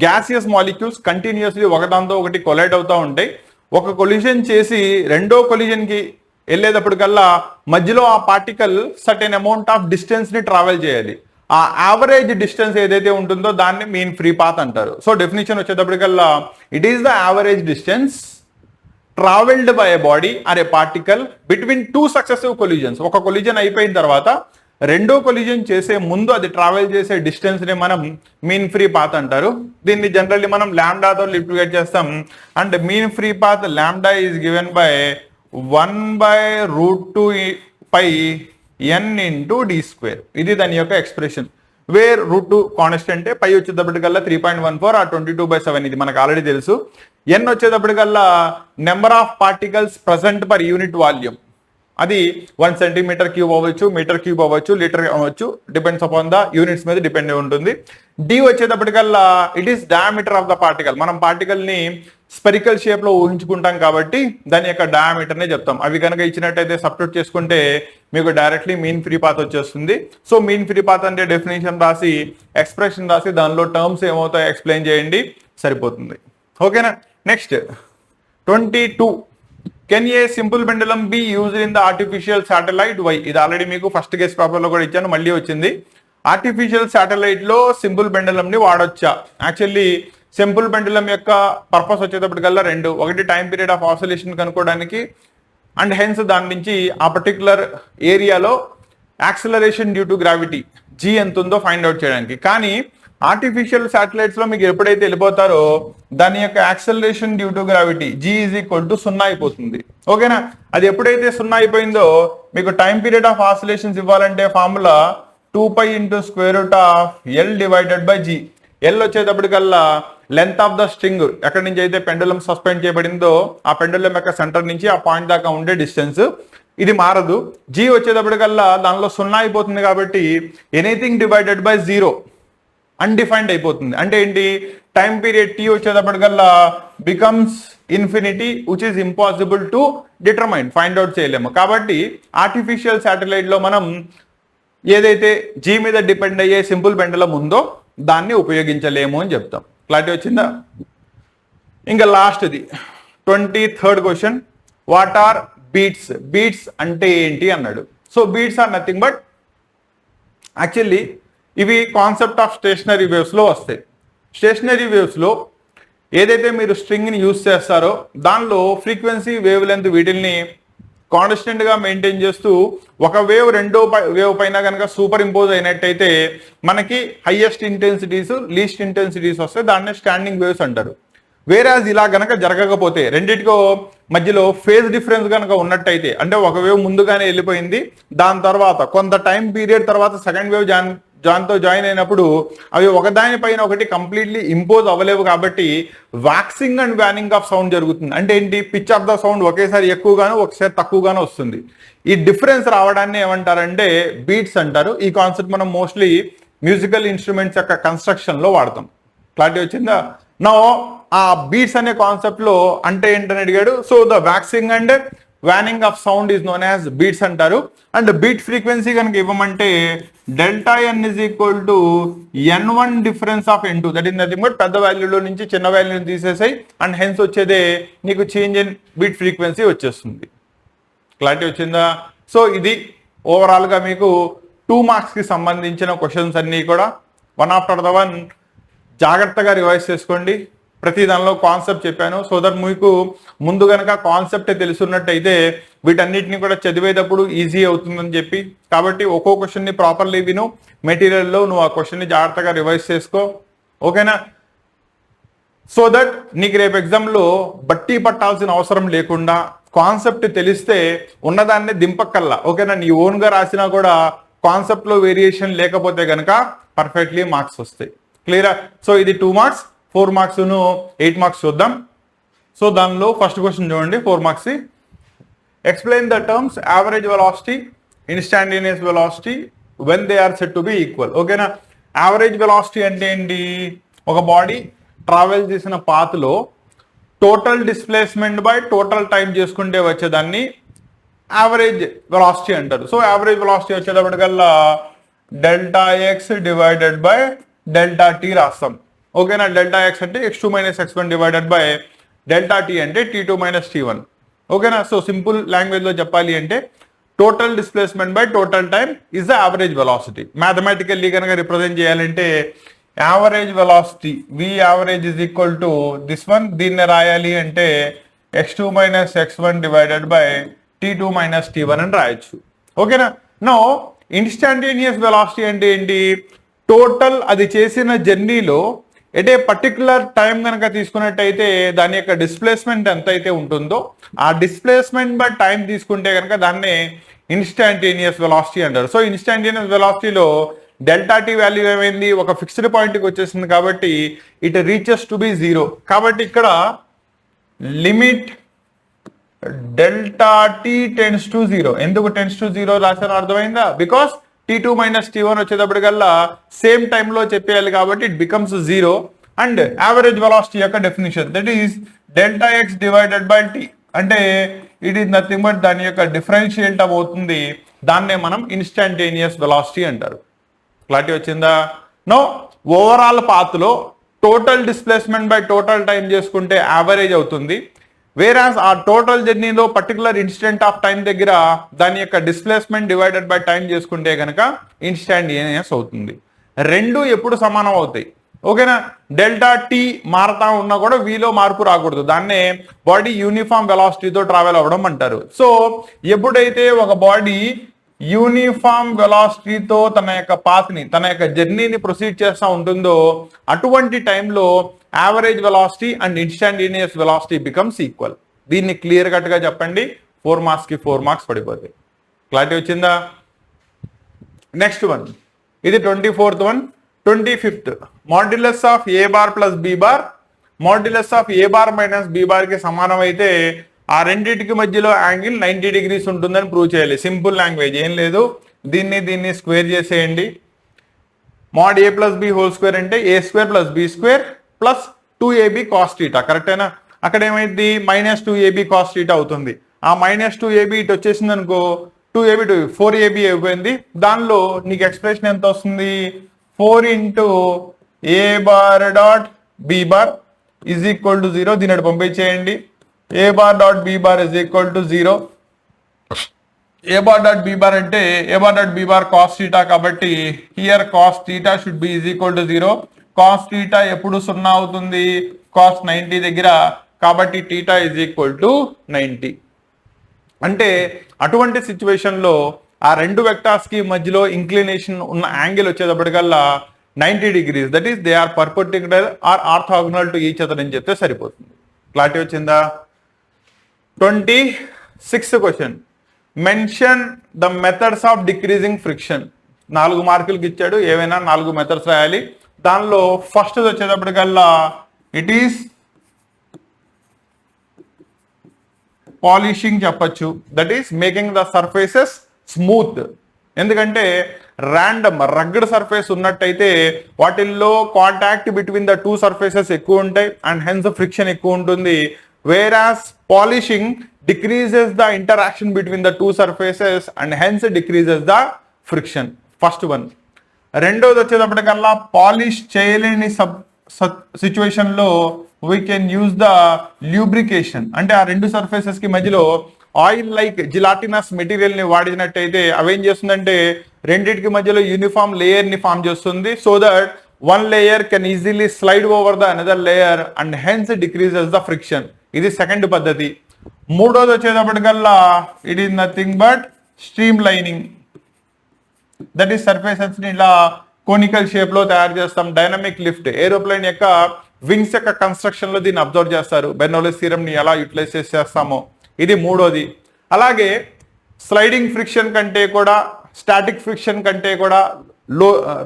గ్యాసియస్ మాలిక్యూల్స్ కంటిన్యూస్లీ ఒకదాంతో ఒకటి కొలైడ్ అవుతూ ఉంటాయి. ఒక కొలిజన్ చేసి రెండో కొలిజన్ కి వెళ్ళేటప్పటికల్లా మధ్యలో ఆ particle certain amount of distance ని ట్రావెల్ చేయాలి. ఆ యావరేజ్ డిస్టెన్స్ ఏదైతే ఉంటుందో దాన్ని మీన్ ఫ్రీ పాత్ అంటారు. సో డెఫినేషన్ వచ్చేటప్పటికల్లా it is the average distance travelled by a body or a particle between 2 successive collisions. ఒక కొలిజన్ అయిపోయిన తర్వాత రెండో కొలిజన్ చేసే ముందు అది ట్రావెల్ చేసే డిస్టెన్స్ ని మనం మీన్ ఫ్రీ పాత్ అంటారు. దీన్ని జనరల్లీ మనం లాంబ్డాతో లిప్టిగేట్ చేస్తాం. And mean free path lambda is given by 1/√2 pi n into d square. ఇది దాని యొక్క ఎక్స్ప్రెషన్. వేర్ √2 కాన్స్టెంట్, పై వచ్చేటప్పటికల్లా 3.14 ఆ 22/7 ఇది మనకు ఆల్రెడీ తెలుసు. n వచ్చేటప్పటికల్లా number of particles present per unit volume. అది 1 సెంటీమీటర్ క్యూబ్ అవ్వచ్చు, మీటర్ క్యూబ్ అవ్వచ్చు, లీటర్ అవ్వచ్చు, డిపెండ్స్ అపాన్ ద యూనిట్స్ మీద డిపెండ్ అయి ఉంటుంది. డి వచ్చేటప్పటికల్లా it is diameter of the particle. మనం పార్టికల్ ని స్పెరికల్ షేప్ లో ఊహించుకుంటాం కాబట్టి దాని యొక్క డయామీటర్ నే చెప్తాం. అవి కనుక ఇచ్చినట్టయితే సబ్స్టిట్యూట్ చేసుకుంటే మీకు డైరెక్ట్లీ మీన్ ఫ్రీ పాత్ వచ్చేస్తుంది. సో మీన్ ఫ్రీ పాత్ అంటే డెఫినేషన్ రాసి ఎక్స్ప్రెషన్ రాసి దానిలో టర్మ్స్ ఏమవుతాయో ఎక్స్ప్లెయిన్ చేయండి, సరిపోతుంది. ఓకేనా? Next 22 can a simple pendulum be used in the artificial satellite why. ఇది ఆల్రెడీ మీకు ఫస్ట్ గెస్ట్ పేపర్ లో కూడా ఇచ్చాను, మళ్ళీ వచ్చింది. ఆర్టిఫిషియల్ శాటిలైట్ లో సింపుల్ పెండులం ని వాడొచ్చా? యాక్చువల్లీ సింపుల్ పెండులం యొక్క పర్పస్ వచ్చేటప్పటికల్లా రెండు. ఒకటి టైం పీరియడ్ ఆఫ్ ఆసిలేషన్ కనుక్కోవడానికి, అండ్ హెన్స్ దాని నుంచి ఆ పర్టికులర్ ఏరియాలో acceleration due to gravity g ఎంత ఉందో ఫైండ్ అవుట్ చేయడానికి. కానీ ఆర్టిఫిషియల్ శాటిలైట్స్ లో మీకు ఎప్పుడైతే వెళ్ళిపోతారో దాని యొక్క acceleration due to gravity G is equal to 0 అయిపోతుంది. ఓకేనా? అది ఎప్పుడైతే 0 అయిపోయిందో మీకు టైం పీరియడ్ ఆఫ్ ఆసిలేషన్స్ ఇవ్వాలంటే formula 2π into square root of L divided by G. L వచ్చేటప్పటికల్లా లెంత్ ఆఫ్ ద స్ట్రింగ్, ఎక్కడి నుంచి అయితే పెండులం సస్పెండ్ చేయబడిందో ఆ పెండులం యొక్క సెంటర్ నుంచి ఆ పాయింట్ దాకా ఉండే డిస్టెన్స్, ఇది మారదు. జీ వచ్చేటప్పటికల్లా దానిలో 0 అయిపోతుంది కాబట్టి ఎనీథింగ్ డివైడెడ్ బై 0 అన్డిఫైన్డ్ అయిపోతుంది. అంటే ఏంటి? టైం పీరియడ్ టీ వచ్చేటప్పటికల్లా becomes infinity which is impossible to determine, find out చేయలేము. కాబట్టి ఆర్టిఫిషియల్ శాటిలైట్ లో మనం ఏదైతే జీ మీద డిపెండ్ అయ్యే సింపుల్ పెండులం ఉందో దాన్ని ఉపయోగించలేము అని చెప్తాం. క్లారిటీ వచ్చిందా? ఇంకా లాస్ట్ది 23rd question, what are beats? Beats అంటే ఏంటి అన్నాడు. So beats are nothing but actually ఇవి కాన్సెప్ట్ ఆఫ్ స్టేషనరీ వేవ్స్ లో వస్తాయి. స్టేషనరీ వేవ్స్ లో ఏదైతే మీరు స్ట్రింగ్ ని యూజ్ చేస్తారో దానిలో ఫ్రీక్వెన్సీ, వేవ్ లెంత్ వీటిల్ని కాన్స్టెంట్ గా మెయింటైన్ చేస్తూ ఒక వేవ్ రెండో వేవ్ పైన కనుక సూపర్ ఇంపోజ్ అయినట్టయితే మనకి హైయెస్ట్ ఇంటెన్సిటీస్, లీస్ట్ ఇంటెన్సిటీస్ వస్తాయి. దాన్నే స్టాండింగ్ వేవ్స్ అంటారు. వేరాజ్ ఇలా గనక జరగకపోతే, రెండింటికో మధ్యలో ఫేజ్ డిఫరెన్స్ కనుక ఉన్నట్టయితే, అంటే ఒక వేవ్ ముందుగానే వెళ్ళిపోయింది, దాని తర్వాత కొంత టైం పీరియడ్ తర్వాత సెకండ్ వేవ్ దాంతో జాయిన్ అయినప్పుడు అవి ఒకదానిపైన ఒకటి కంప్లీట్లీ ఇంపోజ్ అవ్వలేవు కాబట్టి waxing and waning of sound జరుగుతుంది. అంటే ఏంటి? పిచ్ ఆఫ్ ద సౌండ్ ఒకేసారి ఎక్కువగాను ఒకసారి తక్కువగాను వస్తుంది. ఈ డిఫరెన్స్ రావడాన్ని ఏమంటారంటే బీట్స్ అంటారు. ఈ కాన్సెప్ట్ మనం మోస్ట్లీ మ్యూజికల్ ఇన్స్ట్రుమెంట్స్ యొక్క కన్స్ట్రక్షన్ లో వాడతాం. క్లారిటీ వచ్చిందా? నో ఆ బీట్స్ అనే కాన్సెప్ట్ లో అంటే ఏంటని అడిగాడు. So the waxing and waning of sound is known as beats అంటారు. అండ్ బీట్ ఫ్రీక్వెన్సీ కనుక ఇవ్వమంటే delta N is equal to n1 difference of n2. That is nothing but పెద్ద వాల్యూలో నుంచి చిన్న వాల్యూని తీసేసాయి అండ్ హెన్స్ వచ్చేదే నీకు చేంజ్ ఇన్ బీట్ ఫ్రీక్వెన్సీ వచ్చేస్తుంది. క్లారిటీ వచ్చిందా? సో ఇది ఓవరాల్ గా మీకు 2 మార్క్స్ కి సంబంధించిన క్వశ్చన్స్ అన్ని కూడా వన్ ఆఫ్టర్ ద వన్ జాగ్రత్తగా రివైజ్ చేసుకోండి. ప్రతి దానిలో కాన్సెప్ట్ చెప్పాను. సో దట్ మీకు ముందు కనుక కాన్సెప్ట్ తెలుసున్నట్టయితే వీటన్నిటిని కూడా చదివేటప్పుడు ఈజీ అవుతుందని చెప్పి, కాబట్టి ఒక్కో క్వశ్చన్ని ప్రాపర్లీ విను, మెటీరియల్లో నువ్వు ఆ క్వశ్చన్ని జాగ్రత్తగా రివైజ్ చేసుకో. ఓకేనా? సో దట్ నీకు రేపు ఎగ్జామ్లో బట్టి పట్టాల్సిన అవసరం లేకుండా కాన్సెప్ట్ తెలిస్తే ఉన్నదాన్ని దింపక్కల్లా. ఓకేనా? నీ ఓన్గా రాసినా కూడా కాన్సెప్ట్లో వేరియేషన్ లేకపోతే కనుక పర్ఫెక్ట్లీ మార్క్స్ వస్తాయి. క్లియరా? సో ఇది 2 మార్క్స్, 4 మార్క్స్ను 8 మార్క్స్ చూద్దాం. సో దానిలో ఫస్ట్ క్వశ్చన్ చూడండి, 4 marks. Explain the terms average velocity, instantaneous velocity when they are set to be equal. ఓకేనా? యావరేజ్ వెలాసిటీ అంటే ఏంటి? ఒక బాడీ ట్రావెల్ చేసిన పాత్లో total displacement by total time చేసుకుంటే వచ్చేదాన్ని యావరేజ్ వెలాసిటీ అంటారు. సో యావరేజ్ వెలాసిటీ వచ్చేటప్పటికల్లా delta X divided by delta T రాస్తాం. ఓకేనా? డెల్టా ఎక్స్ అంటే x2 minus x1 divided by delta tea అంటే t2 మైనస్ t1. ఓకేనా? సో సింపుల్ లాంగ్వేజ్లో చెప్పాలి అంటే total displacement by total time is the average velocity. Mathematically కనుక రిప్రజెంట్ చేయాలంటే average velocity v average is equal to this one. దీన్ని రాయాలి అంటే x2 minus x1 divided by t2 minus t1 అని రాయొచ్చు. ఓకేనా? నో ఇన్స్టాంటేనియస్ వెలాసిటీ అంటే ఏంటి? టోటల్ అది చేసిన జర్నీలో ఎట్ ఏ పర్టికులర్ టైం కనుక తీసుకున్నట్టయితే దాని యొక్క డిస్ప్లేస్మెంట్ ఎంత అయితే ఉంటుందో ఆ డిస్ప్లేస్మెంట్ బై టైం తీసుకుంటే కనుక దాన్ని ఇన్స్టాంటేనియస్ వెలాసిటీ అంటారు. సో ఇన్స్టాంటేనియస్ వెలాసిటీలో డెల్టా టీ వాల్యూ ఏమైంది? ఒక ఫిక్స్డ్ పాయింట్కి వచ్చేసింది కాబట్టి ఇట్ రీచెస్ టు బి 0. కాబట్టి ఇక్కడ limit delta T tends to 0. ఎందుకు టెన్స్ టు 0 రాశారో అర్థమైందా? Because t2 minus t1 వచ్చేటప్పటికల్లా same టైంలో చెప్పేయాలి కాబట్టి it becomes 0. And average velocity యొక్క definition that is delta X divided by T అంటే ఇట్ ఈస్ నథింగ్ బట్ దాని యొక్క డిఫరెన్షియేట్ అవుతుంది. దాన్నే మనం ఇన్స్టాంటేనియస్ వెలాసిటీ అంటారు. క్లారిటీ వచ్చిందా? నో ఓవరాల్ పాత్లో total displacement by total time చేసుకుంటే యావరేజ్ అవుతుంది. వేరాస్ ఆ టోటల్ జర్నీలో పర్టికులర్ ఇన్స్టెంట్ ఆఫ్ టైం దగ్గర దాని యొక్క డిస్ప్లేస్మెంట్ డివైడెడ్ బై టైం చేసుకుంటే కనుక ఇన్స్టాంటేనియస్ అవుతుంది. రెండు ఎప్పుడు సమానం అవుతాయి. ఓకేనా? డెల్టా టీ మారుతా ఉన్నా కూడా వీలో మార్పు రాకూడదు. దాన్నే బాడీ యూనిఫామ్ వెలాసిటీతో ట్రావెల్ అవ్వడం అంటారు. సో ఎప్పుడైతే ఒక బాడీ యూనిఫామ్ వెలాసిటీతో తన యొక్క పాత్ని తన యొక్క జర్నీని ప్రొసీడ్ చేస్తూ ఉంటుందో అటువంటి టైంలో average velocity and instantaneous velocity becomes equal. దీన్ని క్లియర్ కట్గా చెప్పండి. 4 మార్క్స్కి 4 మార్క్స్ పడిపోతాయి. క్లారిటీ వచ్చిందా? నెక్స్ట్ వన్, ఇది 24th one. 25th modulus of A bar plus B bar modulus of A bar minus B bar కి సమానం అయితే ఆ రెండింటికి మధ్యలో యాంగిల్ 90 degrees ఉంటుందని ప్రూవ్ చేయాలి. సింపుల్ లాంగ్వేజ్, ఏం లేదు. దీన్ని స్క్వేర్ చేసేయండి. Mod A plus B whole square అంటే A square plus B square plus 2ab cos theta. కరెక్టేనా? అక్కడ ఏమైంది? మైనస్ 2ab కాస్ థీటా అవుతుంది. ఆ మైనస్ 2ab ఇటు వచ్చేసింది అనుకో, 2ab 4ab అయిపోయింది. దానిలో నీకు ఎక్స్ప్రెషన్ ఎంత వస్తుంది? 4 into A bar dot B bar is equal to 0. దీని అటు పంపించేయండి. A bar dot B bar is equal to 0. A bar dot B bar అంటే A bar dot B bar cos theta కాబట్టి here cos theta should be is equal to 0. Cos theta ఎప్పుడు 0 అవుతుంది? Cos 90 దగ్గర. కాబట్టి theta is equal to 90. అంటే అటువంటి సిచ్యువేషన్లో ఆ రెండు వెక్టార్స్ కి మధ్యలో ఇంక్లినేషన్ ఉన్న యాంగిల్ వచ్చేటప్పటికల్లా 90 degrees. That is they are perpendicular or orthogonal to each other అని చెప్తే సరిపోతుంది. క్లారిటీ వచ్చిందా? 26th question, mention the methods of decreasing friction. 4 మార్కులకి ఇచ్చాడు. ఏవైనా 4 మెథడ్స్ రాయాలి. దానిలో ఫస్ట్ వచ్చేటప్పటికల్లా ఇట్ ఈస్ పాలిషింగ్ చెప్పచ్చు. That is making the surfaces smooth. ఎందుకంటే ర్యాండమ్ రగ్గడ్ సర్ఫేస్ ఉన్నట్టయితే వాటిల్లో కాంటాక్ట్ బిట్వీన్ ద 2 సర్ఫేసెస్ ఎక్కువ ఉంటాయి అండ్ హెన్స్ ఫ్రిక్షన్ ఎక్కువ ఉంటుంది. వేరాస్ polishing decreases the interaction between the 2 surfaces and hence decreases the friction. First one. రెండోది వచ్చేటప్పటికల్లా polish చేయలేని situation లో we can use the lubrication. అంటే ఆ రెండు సర్ఫేసెస్ కి మధ్యలో ఆయిల్ లైక్ జిలాటినస్ మెటీరియల్ ని వాడినట్టయితే అవేం చేస్తుందంటే రెండింటికి మధ్యలో యూనిఫామ్ లేయర్ ని ఫామ్ చేస్తుంది. So that one layer can easily slide over the another layer and hence decreases the friction. ఇది సెకండ్ పద్ధతి. మూడోది వచ్చేటప్పటికల్లా it is nothing but streamlining. That is surfaces ని ఇలా కోనికల్ షేప్ లో తయారు చేస్తాం. డైనమిక్ లిఫ్ట్, ఏరోప్లేన్ యొక్క వింగ్స్ యొక్క కన్స్ట్రక్షన్ లో దీన్ని అబ్జర్వ్ చేస్తారు. బెర్నౌల్లిస్ థియరం ని ఎలా యూటిలైజ్ చేస్తామో ఇది మూడోది. అలాగే స్లైడింగ్ ఫ్రిక్షన్ కంటే కూడా, స్టాటిక్ ఫ్రిక్షన్ కంటే కూడా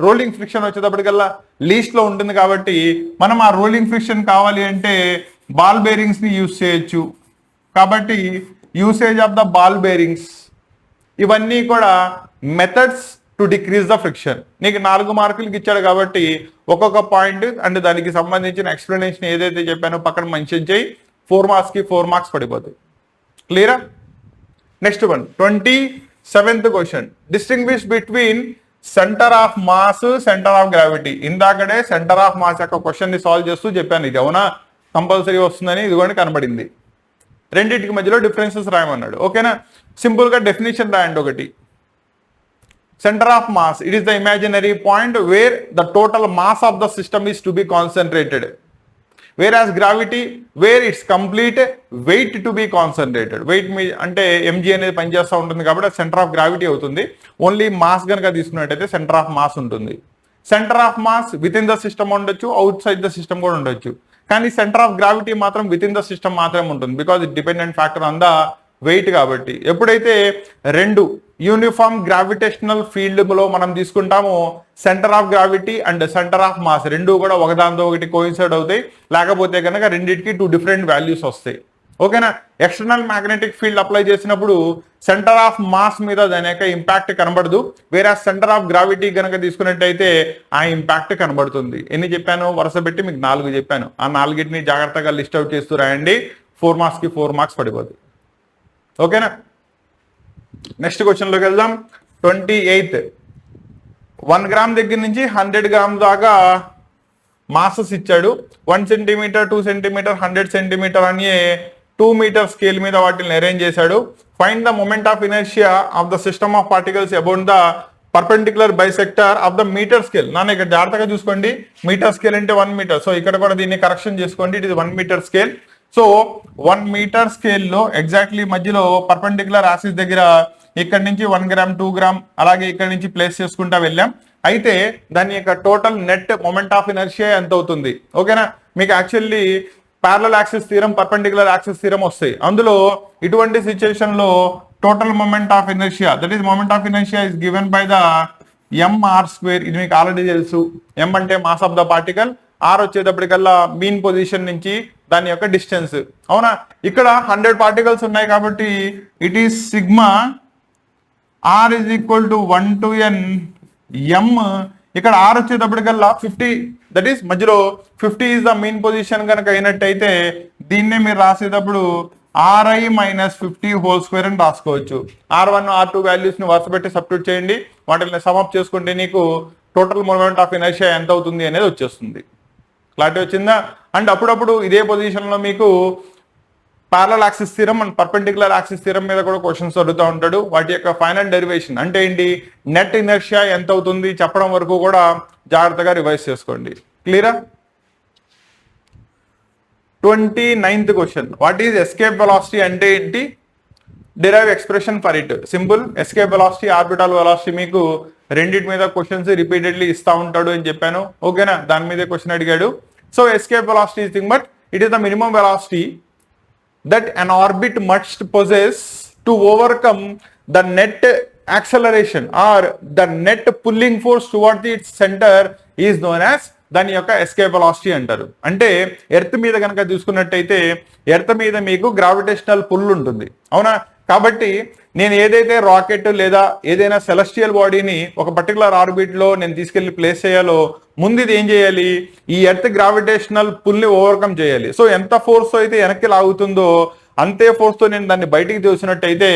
రోలింగ్ ఫ్రిక్షన్ వచ్చేటప్పటికల్లా లీస్ట్ లో ఉంటుంది. కాబట్టి మనం ఆ రోలింగ్ ఫ్రిక్షన్ కావాలి అంటే బాల్ బేరింగ్స్ ని యూజ్ చేయొచ్చు. కాబట్టి usage of the ball bearings, ఇవన్నీ కూడా methods to decrease the friction. నీకు 4 మార్కులకి ఇచ్చాడు కాబట్టి ఒక్కొక్క పాయింట్ అండ్ దానికి సంబంధించిన ఎక్స్ప్లెనేషన్ ఏదైతే చెప్పానో పక్కన మెన్షన్ చేయి. 4 మార్క్స్ కి 4 మార్క్స్ పడిపోతాయి. క్లియరా? Next one, 27th question. Distinguish between centre of mass, centre of gravity. ఇందాకడే సెంటర్ ఆఫ్ మాస్ యొక్క క్వశ్చన్ ని సాల్వ్ చేస్తూ చెప్పాను. ఇది అవునా కంపల్సరీ వస్తుందని ఇదిగోని కనబడింది. రెండింటికి మధ్యలో డిఫరెన్సెస్ రాయమన్నాడు. ఓకేనా? సింపుల్ గా డెఫినేషన్ రాయండి. ఒకటి, centre of mass, it is the imaginary point where the total mass of the system is to be concentrated. Whereas gravity where its complete weight to be concentrated. Weight మీ అంటే MG అనేది పనిచేస్తూ ఉంటుంది కాబట్టి centre of gravity అవుతుంది. Only mass కనుక తీసుకున్నట్టయితే centre of mass ఉంటుంది. Centre of mass within the system ఉండొచ్చు, అవుట్ సైడ్ ద సిస్టమ్ కూడా ఉండొచ్చు. కానీ సెంటర్ ఆఫ్ గ్రావిటీ మాత్రం విత్ ఇన్ ద సిస్టమ్ మాత్రమే ఉంటుంది. Because it dependent factor on the weight. కాబట్టి ఎప్పుడైతే రెండు యూనిఫామ్ గ్రావిటేషనల్ ఫీల్డ్ లో మనం తీసుకుంటామో centre of gravity and centre of mass రెండు కూడా ఒకదానితో ఒకటి కోయిన్సైడ్ అవుతాయి. లేకపోతే కనుక రెండింటికి 2 డిఫరెంట్ వాల్యూస్ వస్తాయి. ఓకేనా? ఎక్స్టర్నల్ మ్యాగ్నెటిక్ ఫీల్డ్ అప్లై చేసినప్పుడు సెంటర్ ఆఫ్ మాస్ మీద దాని యొక్క ఇంపాక్ట్ కనబడదు. వేరే సెంటర్ ఆఫ్ గ్రావిటీ కనుక తీసుకున్నట్టయితే ఆ ఇంపాక్ట్ కనబడుతుంది. ఎన్ని చెప్పాను? వరుస పెట్టి మీకు 4 చెప్పాను. ఆ 4ని జాగ్రత్తగా లిస్ట్ అవుట్ చేస్తూ రాయండి. 4 మార్క్స్ కి 4 మార్క్స్ పడిపోతుంది. ఓకేనా? నెక్స్ట్ క్వశ్చన్ లోకి వెళ్దాం. 28th, 1 గ్రామ్ దగ్గర నుంచి 100 గ్రామ్ దాకా మాసెస్ ఇచ్చాడు. 1 సెంటీమీటర్, 2 సెంటీమీటర్, 100 సెంటీమీటర్ అని 2 మీటర్ స్కేల్ మీద వాటిని అరేంజ్ చేశాడు. Find the moment of inertia of the system of particles about the perpendicular bisector of the metre scale. నాన్న ఇక్కడ జాగ్రత్తగా చూసుకోండి. మీటర్ స్కేల్ అంటే 1 మీటర్. సో ఇక్కడ కూడా దీన్ని కరెక్షన్ చేసుకోండి. It is 1 metre scale. So 1 metre scale లో ఎగ్జాక్ట్లీ మధ్యలో పర్పెండిక్యులర్ యాక్సిస్ దగ్గర ఇక్కడ నుంచి 1 గ్రామ్, 2 గ్రామ్ అలాగే ఇక్కడ నుంచి ప్లేస్ చేసుకుంటా వెళ్ళాం. అయితే దాని యొక్క total net moment of inertia ఎంత అవుతుంది? ఓకేనా? మీకు actually parallel axis theorem, perpendicular axis theorem వస్తాయి. అందులో ఇటువంటి సిచ్యుయేషన్ లో total moment of inertia, that is moment of inertia is given by the mr². ఇది మీకు ఆల్రెడీ తెలుసు. m అంటే mass of the particle, r వచ్చేటప్పటికల్లా మీన్ పొజిషన్ నుంచి దాని యొక్క డిస్టెన్స్. అవునా? ఇక్కడ 100 పార్టికల్స్ ఉన్నాయి కాబట్టి it is sigma r is equal to 1 to n m. ఇక్కడ r వచ్చేటప్పటికల్లా 50, దట్ ఈస్ మధ్యలో 50 ఈజ్ ద మీన్ పొజిషన్ కనుక అయినట్టయితే దీన్నే మీరు రాసేటప్పుడు ri - 50 హోల్ స్క్వేర్ అని రాసుకోవచ్చు. r1, r2 వాల్యూస్ ని వరుస పెట్టి సబ్స్టిట్యూట్ చేయండి. వాటిని సమ్అప్ చేసుకుంటే నీకు టోటల్ మూమెంట్ ఆఫ్ ఇనర్షియా ఎంత అవుతుంది అనేది వచ్చేస్తుంది. క్లారిటీ వచ్చిందా? అండ్ అప్పుడప్పుడు ఇదే పొజిషన్ లో మీకు parallel axis theorem and perpendicular axis theorem మీద కూడా క్వశ్చన్స్ అడుగుతూ ఉంటాడు. వాటి యొక్క ఫైనల్ డెరివేషన్ అంటే ఏంటి, నెట్ ఇనర్షియా ఎంత అవుతుంది చెప్పడం వరకు కూడా జాగ్రత్తగా రివైజ్ చేసుకోండి. క్లియరా? 29th question. What is escape velocity అంటే ఏంటి? Derive expression for it. Simple. Escape velocity, orbital velocity మీకు రెండింటి మీద క్వశ్చన్స్ రిపీటెడ్లీ ఇస్తా ఉంటాడు అని చెప్పాను. ఓకేనా? దాని మీదే క్వశ్చన్ అడిగాడు. So escape velocity is thing but it is the minimum velocity that an orbit must possess to overcome the net acceleration or the net pulling force towards its center is known as దాని యొక్క escape velocity అంటారు. అంటే earth మీద కనుక తీసుకున్నట్టయితే earth మీద మీకు gravitational pull ఉంటుంది. అవునా? కాబట్టి నేను ఏదైతే రాకెట్ లేదా ఏదైనా సెలెస్టియల్ బాడీని ఒక పర్టికులర్ ఆర్బిట్ లో నేను తీసుకెళ్లి ప్లేస్ చేయాలో ముందు ఇది ఏం చేయాలి, ఈ ఎర్త్ గ్రావిటేషనల్ పుల్ ని ఓవర్కమ్ చేయాలి. సో ఎంత ఫోర్స్ అయితే వెనక్కి లాగుతుందో అంతే ఫోర్స్ తో నేను దాన్ని బయటికి తోసినట్టయితే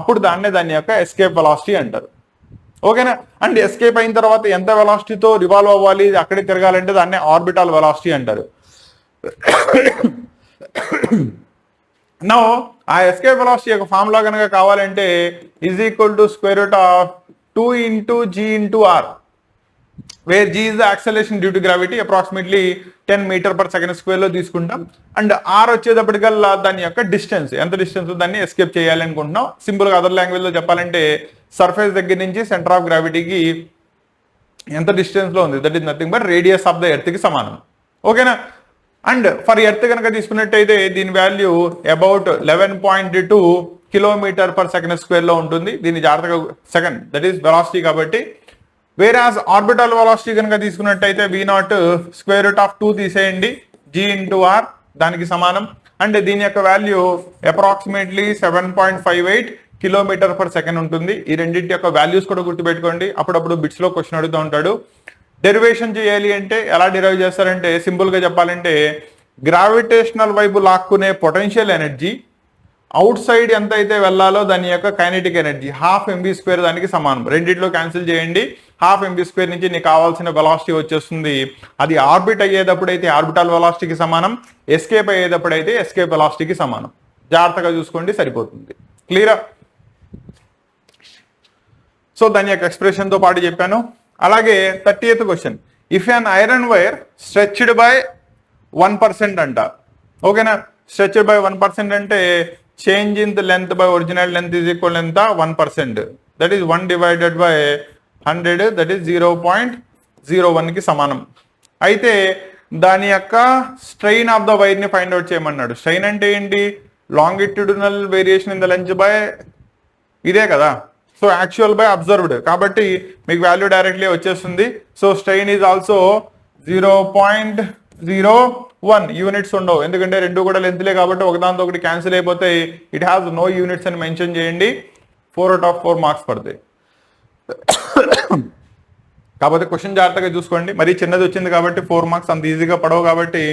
అప్పుడు దాని యొక్క ఎస్కేప్ వెలాసిటీ అంటారు. ఓకేనా? అండ్ ఎస్కేప్ అయిన తర్వాత ఎంత వెలాసిటీతో రివాల్వ్ అవ్వాలి, అక్కడే తిరగాలంటే దాన్ని ఆర్బిటాల్ వెలాసిటీ అంటారు. నో ఆ ఎస్కేప్ వెలాసిటీ యొక్క ఫార్ములా కనుక కావాలంటే is equal to √2 × g × r. Where g is the acceleration due to gravity approximately 10 metre per second square లో తీసుకుంటాం. అండ్ ఆర్ వచ్చేటప్పటికల్లా దాని యొక్క డిస్టెన్స్ ఎంత డిస్టెన్స్ దాన్ని ఎస్కేప్ చేయాలి అనుకుంటున్నాం. సింపుల్ గా అదర్ లాంగ్వేజ్ లో చెప్పాలంటే సర్ఫేస్ దగ్గర నుంచి సెంటర్ ఆఫ్ గ్రావిటీకి ఎంత డిస్టెన్స్ లో ఉంది, that is nothing but radius of the earth కి సమానం. ఓకేనా. అండ్ ఫర్ ఎర్త్ కనుక తీసుకున్నట్టయితే దీని value about 11.2 kilometre per second square లో ఉంటుంది. దీన్ని జాగ్రత్తగా సెకండ్ దట్ ఈస్ వెలాసిటీ కాబట్టి. వేరాజ్ ఆర్బిటల్ వెలాసిటీ కనుక తీసుకున్నట్టయితే v0 స్క్వేర్ రూట్ ఆఫ్ 2 తీసేయండి, g ఇంటూ ఆర్ దానికి సమానం. అండ్ దీని యొక్క value approximately 7.58 kilometre per second ఉంటుంది. ఈ రెండింటి యొక్క వాల్యూస్ కూడా గుర్తుపెట్టుకోండి, అప్పుడప్పుడు బిట్స్ లో క్వశ్చన్ అడుగుతూ ఉంటాడు. డెరివేషన్ చేయాలి అంటే ఎలా డిరైవ్ చేస్తారంటే సింపుల్ గా చెప్పాలంటే గ్రావిటేషనల్ వైపు లాక్కునే పొటెన్షియల్ ఎనర్జీ అవుట్ సైడ్ ఎంత అయితే వెళ్ళాలో దాని యొక్క కైనెటిక్ ఎనర్జీ ½ mv² దానికి సమానం. రెండిట్లో క్యాన్సిల్ చేయండి, ½ mv² నుంచి నీకు కావాల్సిన వెలాసిటీ వచ్చేస్తుంది. అది ఆర్బిట్ అయ్యేటప్పుడు అయితే ఆర్బిటల్ వెలాసిటీకి సమానం, ఎస్కేప్ అయ్యేటప్పుడు అయితే ఎస్కేప్ వెలాసిటీకి సమానం. జాగ్రత్తగా చూసుకోండి, సరిపోతుంది. క్లియరా? సో దాని యొక్క ఎక్స్ప్రెషన్ తో పాటు చెప్పాను. అలాగే 30th question, if an iron wire stretched by 1% అంట. ఓకేనా. స్ట్రెచ్డ్ బై 1% అంటే change in the length by original length is equal ఎంత 1%, that is 1 divided by 100, that is 0.01 కి సమానం. అయితే దాని యొక్క స్ట్రెయిన్ ఆఫ్ ద వైర్ ని ఫైండ్ అవుట్ చేయమన్నాడు. స్ట్రెయిన్ అంటే ఏంటి? Longitudinal variation in the length by ఇదే కదా, సో యాక్చువల్ బై అబ్జర్వ్డ్ కాబట్టి మీకు వాల్యూ డైరెక్ట్లీ వచ్చేస్తుంది. So strain is also 0.01 units ఉండవు, ఎందుకంటే రెండు కూడా లెంత్లే కాబట్టి ఒకదాంతో ఒకటి క్యాన్సిల్ అయిపోతాయి. ఇట్ హ్యాస్ నో యూనిట్స్ అని మెన్షన్ చేయండి, 4/4 మార్క్స్ పడతాయి. కాకపోతే క్వశ్చన్ జాగ్రత్తగా చూసుకోండి, మరీ చిన్నది వచ్చింది కాబట్టి 4 మార్క్స్ అంత ఈజీగా పడవు. కాబట్టి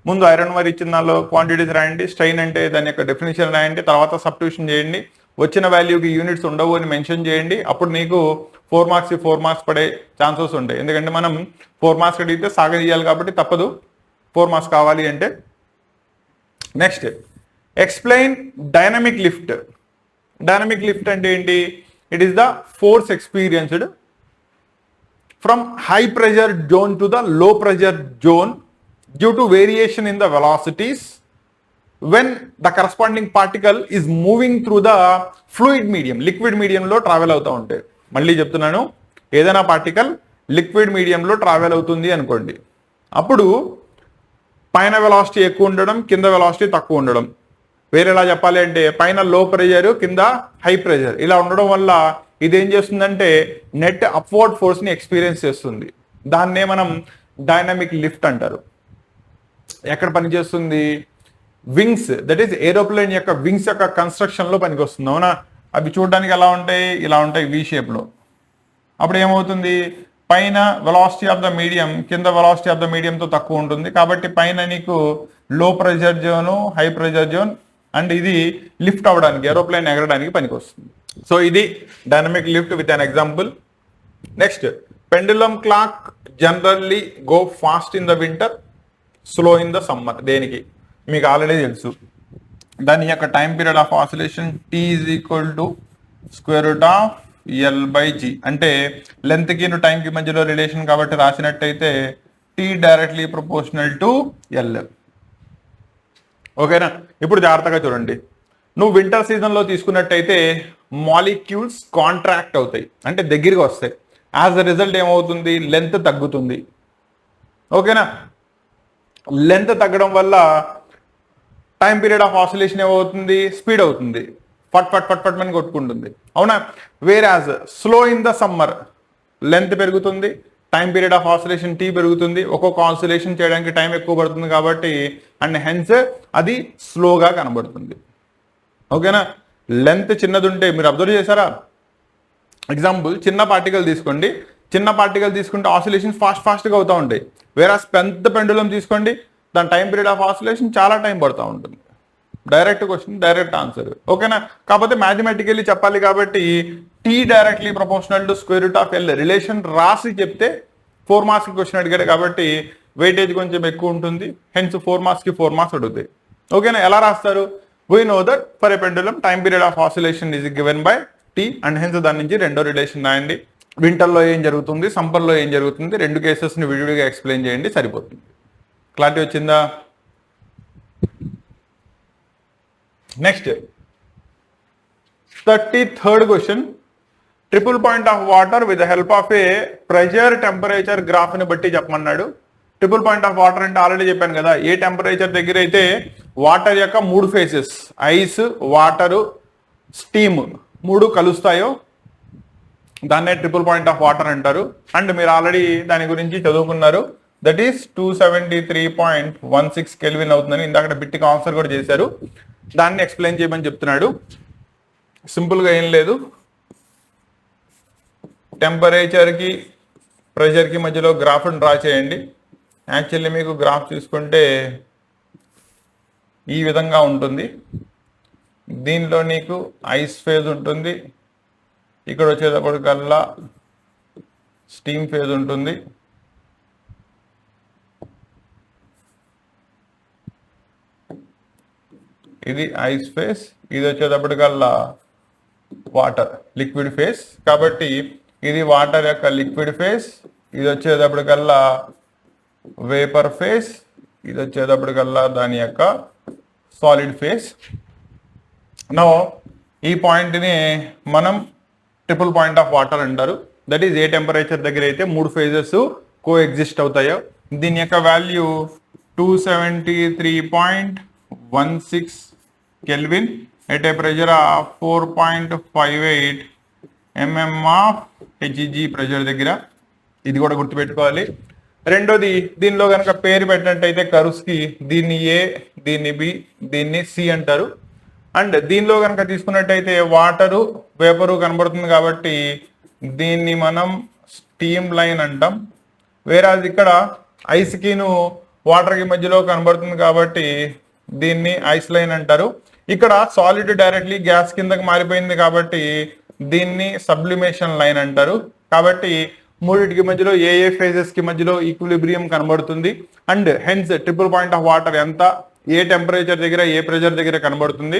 ముందు ఐరన్ వైర్ ఇచ్చిన దానిలో క్వాంటిటీస్ రాయండి, స్ట్రెయిన్ అంటే దాని యొక్క డెఫినేషన్ రాయండి, తర్వాత సబ్స్టిట్యూషన్ చేయండి, వచ్చిన వాల్యూకి యూనిట్స్ ఉండవు అని మెన్షన్ చేయండి. అప్పుడు నీకు 4 మార్క్స్ పడే ఛాన్సెస్ ఉంటాయి. ఎందుకంటే మనం 4 మార్క్స్ అడిగితే సాగదీయాలి కాబట్టి తప్పదు, 4 మార్క్స్ కావాలి అంటే. Next, explain dynamic lift. Dynamic lift అంటే ఏంటి? It is the force experienced from high pressure zone to the low pressure zone due to variation in the velocities when the corresponding particle is moving through the fluid medium, liquid మీడియంలో travel అవుతూ ఉంటాయి. మళ్ళీ చెప్తున్నాను, ఏదైనా particle liquid మీడియంలో travel అవుతుంది అనుకోండి, అప్పుడు పైన వెలాసిటీ ఎక్కువ ఉండడం, కింద వెలాసిటీ తక్కువ ఉండడం. వేరేలా చెప్పాలి అంటే పైన లో ప్రెషర్, కింద హై ప్రెషర్, ఇలా ఉండడం వల్ల ఇదేం చేస్తుందంటే నెట్ అప్వర్డ్ ఫోర్స్ ని ఎక్స్పీరియన్స్ చేస్తుంది. దాన్నే మనం డైనమిక్ లిఫ్ట్ అంటారు. ఎక్కడ పనిచేస్తుంది? వింగ్స్, దట్ ఈస్ ఏరోప్లేన్ యొక్క వింగ్స్ యొక్క కన్స్ట్రక్షన్ లో పనికి వస్తుంది. అవునా? అవి చూడడానికి ఎలా ఉంటాయి? ఇలా ఉంటాయి, వి షేప్ లో. అప్పుడు ఏమవుతుంది? పైన వెలాసిటీ ఆఫ్ ద మీడియం, కింద వెలాసిటీ ఆఫ్ ద మీడియంతో తక్కువ ఉంటుంది. కాబట్టి పైన నీకు లో pressure zone, high pressure zone, and ఇది లిఫ్ట్ అవ్వడానికి, ఏరోప్లేన్ ఎగరడానికి పనికి వస్తుంది. సో ఇది dynamic lift with an example. Next, pendulum clock generally go fast in the winter, slow in the summer. దేనికి? మీకు ఆల్రెడీ తెలుసు. దాని యొక్క time period of oscillation T is equal to square root of L/G. అంటే length కి time కి మధ్యలో relation కాబట్టి రాసినట్టయితే T directly proportional to L. ఓకేనా? ఇప్పుడు జాగ్రత్తగా చూడండి. నువ్వు వింటర్ సీజన్ లో తీసుకున్నట్టయితే మాలిక్యూల్స్ కాంట్రాక్ట్ అవుతాయి, అంటే దగ్గరికి వస్తాయి. యాజ్ అ రిజల్ట్ ఏమవుతుంది? లెంత్ తగ్గుతుంది. ఓకేనా? లెంత్ తగ్గడం వల్ల టైం పీరియడ్ ఆఫ్ ఆసిలేషన్ ఏమవుతుంది? స్పీడ్ అవుతుంది, ఫట్ ఫట్ ఫట్ ఫట్ అని కొట్టుకుంటుంది. అవునా? Whereas slow in the summer, length పెరుగుతుంది, time period of oscillation T పెరుగుతుంది. ఒక్కొక్క ఆసిలేషన్ చేయడానికి టైం ఎక్కువ పడుతుంది కాబట్టి, అండ్ హెన్స్ అది స్లోగా కనబడుతుంది. ఓకేనా? లెంత్ చిన్నది ఉంటే మీరు అబ్జర్వ్ చేశారా? ఎగ్జాంపుల్, చిన్న పార్టికల్ తీసుకోండి, చిన్న పార్టికల్ తీసుకుంటే ఆసిలేషన్ ఫాస్ట్గా అవుతూ ఉంటాయి. వేరాజ్ పెద్ద పెండులం తీసుకోండి, దాని టైం పీరియడ్ ఆఫ్ ఆసిలేషన్ చాలా టైం పడుతూ ఉంటుంది. Direct question, direct answer. ఓకేనా? కాకపోతే మ్యాథమెటికల్లీ చెప్పాలి కాబట్టి T directly proportional to square root of L relation రాసి చెప్తే 4 మార్క్స్ క్వశ్చన్ అడిగాడు కాబట్టి వెయిటేజ్ కొంచెం ఎక్కువ ఉంటుంది. హెన్స్ 4 మార్క్స్ కి 4 మార్క్స్ అడుగుతాయి. ఓకేనా? ఎలా రాస్తారు? We know that for a pendulum time period of oscillation is given by T, and hence దాని నుంచి రెండో రిలేషన్ రాయండి. వింటర్లో ఏం జరుగుతుంది, సమ్మర్లో ఏం జరుగుతుంది, రెండు కేసెస్ని విడివిడిగా ఎక్స్ప్లెయిన్ చేయండి, సరిపోతుంది. క్లారిటీ వచ్చిందా? Next 33rd question. Triple point of water with help of A pressure temperature graph ని బట్టి చెప్పమన్నాడు. ట్రిపుల్ పాయింట్ ఆఫ్ వాటర్ అంటే ఆల్రెడీ చెప్పాను కదా, ఏ టెంపరేచర్ దగ్గర అయితే వాటర్ యొక్క 3 ఫేసెస్ ఐస్, వాటర్, స్టీమ్ 3 కలుస్తాయో దాన్నే ట్రిపుల్ పాయింట్ ఆఫ్ వాటర్ అంటారు. అండ్ మీరు ఆల్రెడీ దాని గురించి చదువుకున్నారు. దట్ ఈస్ 273.16 కెల్విన్ అవుతుందని ఇందాక బిట్టికి ఆన్సర్ కూడా చేశారు. దాన్ని ఎక్స్ప్లెయిన్ చేయమని చెప్తున్నాడు. సింపుల్గా ఏం లేదు, టెంపరేచర్కి ప్రెషర్కి మధ్యలో గ్రాఫ్ని డ్రా చేయండి. యాక్చువల్లీ మీకు గ్రాఫ్ చూసుకుంటే ఈ విధంగా ఉంటుంది. దీనిలో నీకు ఐస్ ఫేజ్ ఉంటుంది, ఇక్కడ వచ్చేటప్పటికల్లా స్టీమ్ ఫేజ్ ఉంటుంది, ఇది ఐస్ ఫేజ్, ఇది వచ్చేటప్పటికల్లా వాటర్ లిక్విడ్ ఫేజ్. కాబట్టి ఇది వాటర్ యొక్క లిక్విడ్ ఫేజ్, ఇది వచ్చేటప్పటికల్లా వేపర్ ఫేజ్, ఇది వచ్చేటప్పటికల్లా దాని యొక్క సాలిడ్ ఫేజ్. నో ఈ పాయింట్ని మనం ట్రిపుల్ పాయింట్ ఆఫ్ వాటర్ అంటారు. దట్ ఈజ్ ఏ టెంపరేచర్ దగ్గర అయితే 3 ఫేజెస్ కో ఎగ్జిస్ట్ అవుతాయో. దీని యొక్క value 273.16 kelvin at a pressure of 4.58 mm of HG pressure దగ్గర. ఇది కూడా గుర్తుపెట్టుకోవాలి. రెండోది, దీనిలో కనుక పేరు పెట్టినట్టయితే కర్వ్స్కి దీన్ని ఏ, దీన్ని బి, దీన్ని సి అంటారు. అండ్ దీనిలో కనుక తీసుకున్నట్టయితే వాటరు వేపరు కనబడుతుంది కాబట్టి దీన్ని మనం స్టీమ్ లైన్ అంటాం. వేరే ఇక్కడ ఐస్కిను వాటర్కి మధ్యలో కనబడుతుంది కాబట్టి దీన్ని ఐస్ లైన్ అంటారు. ఇక్కడ సాలిడ్ డైరెక్ట్లీ గ్యాస్ కిందకి మారిపోయింది కాబట్టి దీన్ని సబ్లిమేషన్ లైన్ అంటారు. కాబట్టి మూడింటికి మధ్యలో ఏ ఫేజెస్ కి మధ్యలో ఈక్విలిబ్రియం కనబడుతుంది. And hence triple point of water ఎంత, ఏ టెంపరేచర్ దగ్గర, ఏ ప్రెషర్ దగ్గర కనబడుతుంది,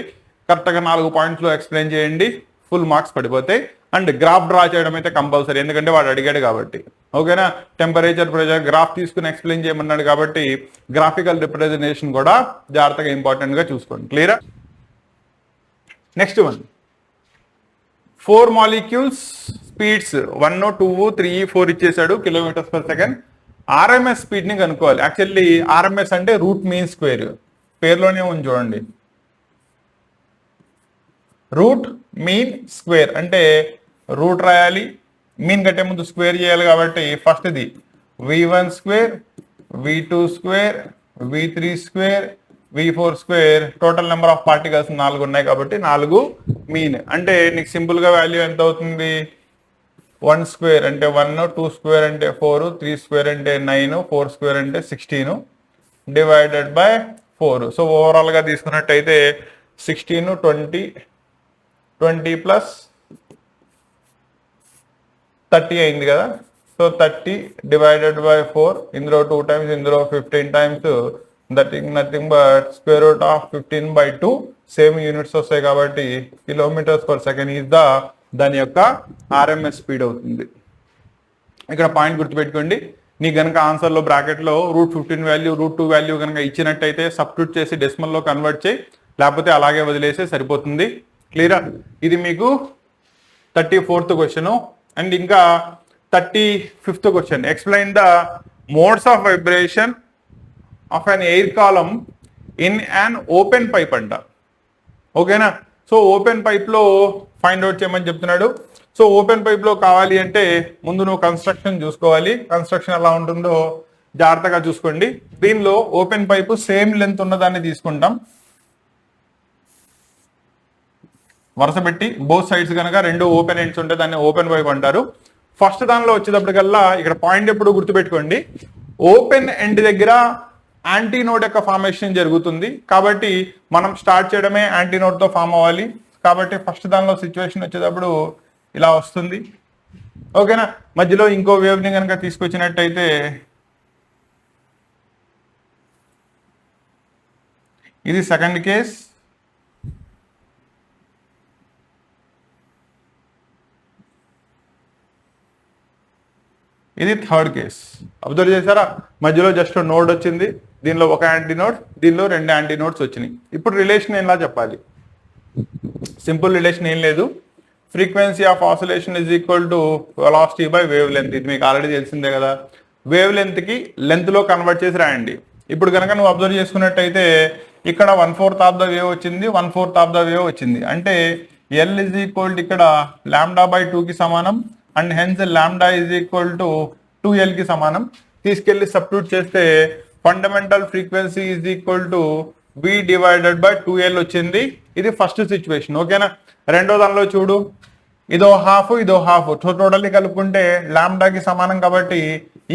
కరెక్ట్గా 4 పాయింట్స్లో ఎక్స్ప్లెయిన్ చేయండి, ఫుల్ మార్క్స్ పడిపోతాయి. అండ్ గ్రాఫ్ డ్రా చేయడం అయితే కంపల్సరీ, ఎందుకంటే వాడు అడిగాడు కాబట్టి. ఓకేనా? టెంపరేచర్ ప్రెషర్ గ్రాఫ్ తీసుకుని ఎక్స్ప్లెయిన్ చేయమన్నాడు కాబట్టి గ్రాఫికల్ రిప్రజెంటేషన్ కూడా జాగ్రత్తగా ఇంపార్టెంట్ గా చూసుకోండి. క్లియరా? నెక్స్ట్ వన్, 4 మాలిక్యూల్స్ స్పీడ్స్ 1, 2, 3, 4 ఇచ్చేసాడు kilometres per second. RMS speed ని కనుక్కోవాలి. యాక్చువల్లీ ఆర్ఎంఎస్ అంటే రూట్ మీన్ స్క్వేర్, పేరులోనే ఉంది చూడండి. రూట్ మీన్ స్క్వేర్ అంటే రూట్ రాయాలి, మీన్ కట్టే ముందు స్క్వేర్ చేయాలి. కాబట్టి ఫస్ట్ ఇది v1 square, v2 square, v3 square, v4 square. Total number of particles 4 ఉన్నాయి కాబట్టి 4 మీన్. అంటే నీకు సింపుల్ గా వాల్యూ ఎంత అవుతుంది? 1 స్క్వేర్ అంటే 1, 2 స్క్వేర్ అంటే 4, 3 స్క్వేర్ అంటే 9, 4 స్క్వేర్ అంటే 16 డివైడెడ్ బై 4. సో ఓవరాల్ గా తీసుకున్నట్టయితే 16, 20 ప్లస్ 30 అయింది కదా. సో 30 డివైడెడ్ బై 4, ఇందులో 2 టైమ్స్, ఇందులో 15 times, that is nothing but square root of 15/2. Same units వస్తాయి కాబట్టి కిలోమీటర్స్ పర్ సెకండ్ ఈజ్ దాని యొక్క ఆర్ఎంఎస్ స్పీడ్ అవుతుంది. ఇక్కడ పాయింట్ గుర్తుపెట్టుకోండి. నీ కనుక ఆన్సర్లో బ్రాకెట్లో √15 వాల్యూ, √2 వాల్యూ కనుక ఇచ్చినట్టయితే సబ్స్టిట్యూట్ చేసి డెసిమల్లో కన్వర్ట్ చేయి, లేకపోతే అలాగే వదిలేసే సరిపోతుంది. క్లియరా? ఇది మీకు 34th క్వశ్చన్. అండ్ ఇంకా 35th question, explain the modes of vibration of an air column in an open pipe అంట. ఓకేనా? సో ఓపెన్ పైప్ లో ఫైండ్ అవుట్ చేయమని చెప్తున్నాడు. సో ఓపెన్ పైప్ లో కావాలి అంటే ముందు నువ్వు కన్స్ట్రక్షన్ చూసుకోవాలి. కన్స్ట్రక్షన్ ఎలా ఉంటుందో జాగ్రత్తగా చూసుకోండి. దీనిలో ఓపెన్ పైపు సేమ్ లెంత్ ఉన్నదాన్ని తీసుకుంటాం, వరుస పెట్టి బోత్ సైడ్స్ కనుక 2 ఓపెన్ ఎండ్స్ ఉంటే దాన్ని ఓపెన్ పైప్ అంటారు. ఫస్ట్ దానిలో వచ్చేటప్పటికల్లా ఇక్కడ పాయింట్ ఎప్పుడు గుర్తుపెట్టుకోండి, ఓపెన్ ఎండ్ దగ్గర యాంటీనోడ్ యొక్క ఫార్మేషన్ జరుగుతుంది. కాబట్టి మనం స్టార్ట్ చేయడమే యాంటీనోడ్ తో ఫామ్ అవ్వాలి. కాబట్టి ఫస్ట్ దానిలో సిచ్యువేషన్ వచ్చేటప్పుడు ఇలా వస్తుంది. ఓకేనా? మధ్యలో ఇంకో వేవ్ ని కనుక తీసుకొచ్చినట్టయితే ఇది సెకండ్ కేస్. ఇది థర్డ్ కేస్. అబ్జర్వ్ చేశారా, మధ్యలో జస్ట్ నోడ్ వచ్చింది, దీనిలో ఒక యాంటీ నోడ్, దీనిలో 2 యాంటీ నోడ్స్ వచ్చినాయి. ఇప్పుడు రిలేషన్ ఎలా చెప్పాలి? సింపుల్ రిలేషన్ ఏం లేదు, frequency of oscillation is equal to velocity by wave length. ఇది మీకు ఆల్రెడీ తెలిసిందే కదా. వేవ్ లెంత్కి లెంత్లో కన్వర్ట్ చేసి రాయండి. ఇప్పుడు కనుక నువ్వు అబ్జర్వ్ చేసుకున్నట్టయితే ఇక్కడ 1/4 ఆఫ్ ద వేవ్ వచ్చింది, 1/4 ఆఫ్ ద వేవ్ వచ్చింది. అంటే ఎల్ ఈజ్ ఈక్వల్ టు ఇక్కడ λ/2కి సమానం, and hence λ is equal to 2Lకి సమానం. తీసుకెళ్లి సబ్స్టిట్యూట్ చేస్తే fundamental frequency is equal to V divided by 2L వచ్చింది. ఇది ఫస్ట్ సిచ్యువేషన్. ఓకేనా. రెండో దానిలో చూడు, ఇదో హాఫ్, ఇదో హాఫ్, టోటల్లీ కలుపుకుంటే లాంబ్డాకి సమానం కాబట్టి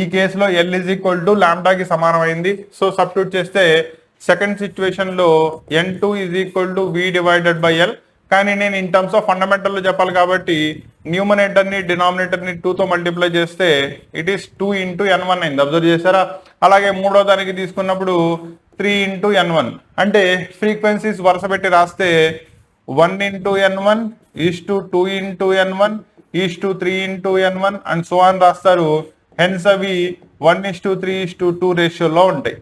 ఈ కేసులో L ఈజ్ ఈక్వల్ టు లాంబ్డాకి సమానం అయింది. సో సబ్స్టిట్యూట్ చేస్తే సెకండ్ సిచ్యువేషన్ లో N2 is equal to V divided by L. కానీ నేను ఇన్ టర్మ్స్ ఆఫ్ ఫండమెంటల్ లో చెప్పాలి కాబట్టి న్యూమరేటర్ ని డినామినేటర్ ని 2తో మల్టిప్లై చేస్తే ఇట్ ఈస్ 2 ఇంటూ N1 అయింది. అబ్జర్వ్ చేశారా. అలాగే మూడో దానికి తీసుకున్నప్పుడు 3 ఇంటూ N1, అంటే ఫ్రీక్వెన్సీస్ వరుస పెట్టి రాస్తే 1 into N1 is to 2 into N1 is to 3 into N1 and so అని రాస్తారు. హెన్స్ అవి 1:3:2 రేషియోలో ఉంటాయి.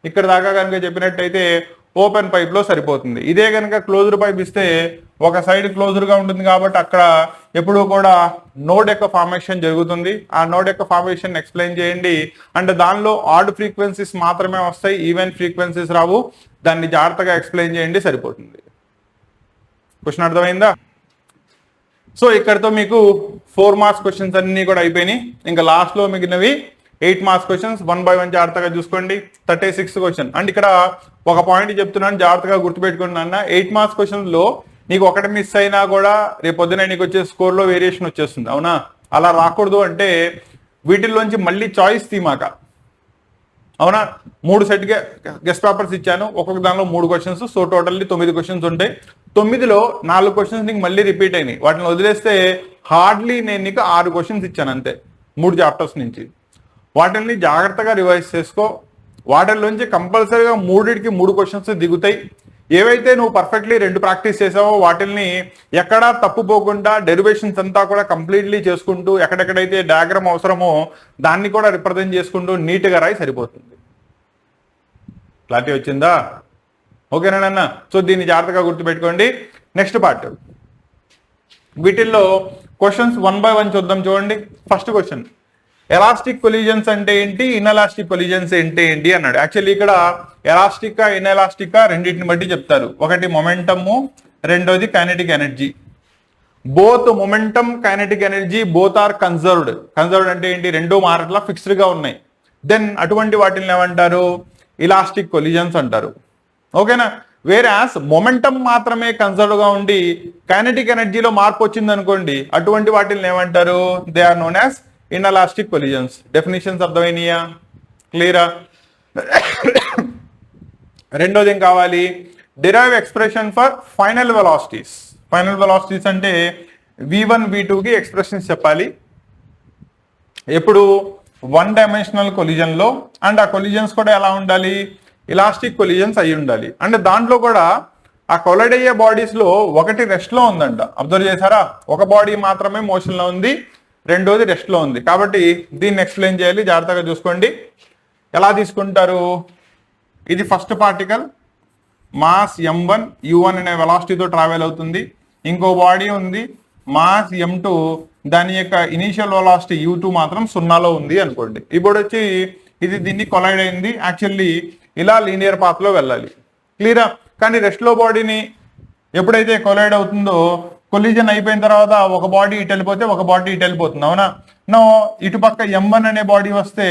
ఇక్కడ దాకా కనుక చెప్పినట్టయితే ఓపెన్ పైప్ లో సరిపోతుంది. ఇదే కనుక క్లోజ్డ్ పైప్ ఇస్తే ఒక సైడ్ క్లోజ్డ్ గా ఉంటుంది కాబట్టి అక్కడ ఎప్పుడూ కూడా నోడ్ యొక్క ఫార్మేషన్ జరుగుతుంది. ఆ నోడ్ యొక్క ఫార్మేషన్ ఎక్స్ప్లెయిన్ చేయండి. అంటే దానిలో ఆడ్ ఫ్రీక్వెన్సీస్ మాత్రమే వస్తాయి, ఈవెన్ ఫ్రీక్వెన్సీస్ రావు. దాన్ని జాగ్రత్తగా ఎక్స్ప్లెయిన్ చేయండి, సరిపోతుంది. క్వశ్చన్ అర్థమైందా? సో ఇక్కడతో మీకు 4 మార్క్స్ క్వశ్చన్స్ అన్ని కూడా అయిపోయినాయి. ఇంకా లాస్ట్ లో మిగిలినవి 8 మార్క్స్ క్వశ్చన్స్ 1 by 1 జాగ్రత్తగా చూసుకోండి. 36 క్వశ్చన్. అండ్ ఇక్కడ ఒక పాయింట్ చెప్తున్నాను, జాగ్రత్తగా గుర్తుపెట్టుకోండి అన్న. 8 మార్క్స్ క్వశ్చన్ లో నీకు ఒకటి మిస్ అయినా కూడా రేపు పొద్దున నీకు వచ్చే స్కోర్ లో వేరియేషన్ వచ్చేస్తుంది. అవునా? అలా రాకూడదు అంటే వీటిల్లోంచి మళ్ళీ చాయిస్ తీమాక. అవునా? 3 సెట్ గెస్ట్ పేపర్స్ ఇచ్చాను, ఒక్కొక్క దానిలో 3 క్వశ్చన్స్. సో టోటల్లీ 9 క్వశ్చన్స్ ఉంటాయి. 9లో 4 క్వశ్చన్స్ నీకు మళ్ళీ రిపీట్ అయినాయి. వాటిని వదిలేస్తే హార్డ్లీ నేను నీకు 6 క్వశ్చన్స్ ఇచ్చాను అంతే, 3 చాప్టర్స్ నుంచి. వాటిని జాగ్రత్తగా రివైజ్ చేసుకో. వాటిల్లోంచి కంపల్సరీగా 3కి 3 క్వశ్చన్స్ దిగుతాయి. ఏవైతే నువ్వు పర్ఫెక్ట్లీ 2 ప్రాక్టీస్ చేసావో వాటిల్ని ఎక్కడా తప్పుపోకుండా డెరివేషన్స్ అంతా కూడా కంప్లీట్లీ చేసుకుంటూ, ఎక్కడెక్కడైతే డయాగ్రామ్ అవసరమో దాన్ని కూడా రిప్రజెంట్ చేసుకుంటూ నీట్గా రాయి, సరిపోతుంది. క్లారిటీ వచ్చిందా? ఓకేనా? సో దీన్ని జాగ్రత్తగా గుర్తుపెట్టుకోండి. నెక్స్ట్ పార్ట్, వీటిల్లో క్వశ్చన్స్ 1 by 1 చూద్దాం. చూడండి. ఫస్ట్ క్వశ్చన్, ఎలాస్టిక్ కొలిజన్స్ అంటే ఏంటి, ఇన్ఎలాస్టిక్ కొలిజన్స్ అంటే ఏంటి అన్నాడు. యాక్చువల్లీ ఇక్కడ ఎలాస్టికా ఇన్ఎలాస్టికా రెండింటిని బట్టి చెప్తారు. ఒకటి మొమెంటము, రెండోది kinetic energy. Both momentum kinetic energy both are conserved. Conserved అంటే ఏంటి, రెండూ మారట్లా, ఫిక్స్డ్ గా ఉన్నాయి. దెన్ అటువంటి వాటిని ఏమంటారు, ఇలాస్టిక్ కొలిజన్స్ అంటారు. ఓకేనా? వేరాస్ మొమెంటం మాత్రమే కన్సర్వ్ గా ఉండి కైనెటిక్ ఎనర్జీలో మార్పు వచ్చింది అనుకోండి, అటువంటి వాటిని ఏమంటారు, they are known as inelastic collisions. Definitions అర్థమైనయా? క్లియరా? రెండోది ఏం కావాలి, derive expression for final velocities. Final velocities అంటే V1 V2కి ఎక్స్ప్రెషన్స్ చెప్పాలి. ఎప్పుడు 1 డైమెన్షనల్ కొలిజన్ లో. అండ్ ఆ కొలిజన్స్ కూడా ఎలా ఉండాలి, ఇలాస్టిక్ కొలిజన్స్ అయి ఉండాలి. అంటే దాంట్లో కూడా ఆ కొలైడ్ అయ్యే బాడీస్ లో ఒకటి రెస్ట్ లో ఉందంట. అబ్జర్వ్ చేశారా? ఒక బాడీ మాత్రమే మోషన్ లో ఉంది, రెండోది రెస్ట్ లో ఉంది. కాబట్టి దీన్ని ఎక్స్ప్లెయిన్ చేయాలి, జాగ్రత్తగా చూసుకోండి. ఎలా తీసుకుంటారు, ఇది first particle mass M1 U1 అనే వెలాసిటీతో ట్రావెల్ అవుతుంది. ఇంకో బాడీ ఉంది మాస్ M2, దాని యొక్క ఇనీషియల్ వెలాసిటీ U2 మాత్రం 0లో ఉంది అనుకోండి. ఇప్పుడు వచ్చి ఇది దీన్ని కొలైడ్ అయింది. యాక్చువల్లీ ఇలా లీనియర్ పాత్ లో వెళ్ళాలి. క్లియరా? కానీ రెస్ట్ లో బాడీని ఎప్పుడైతే కొలైడ్ అవుతుందో, కొలిజన్ అయిపోయిన తర్వాత ఒక బాడీ ఇటు వెళ్ళిపోతే ఒక బాడీ ఇటు వెళ్ళిపోతుంది. అవునా? నో, ఇటుపక్క M1 అనే బాడీ వస్తే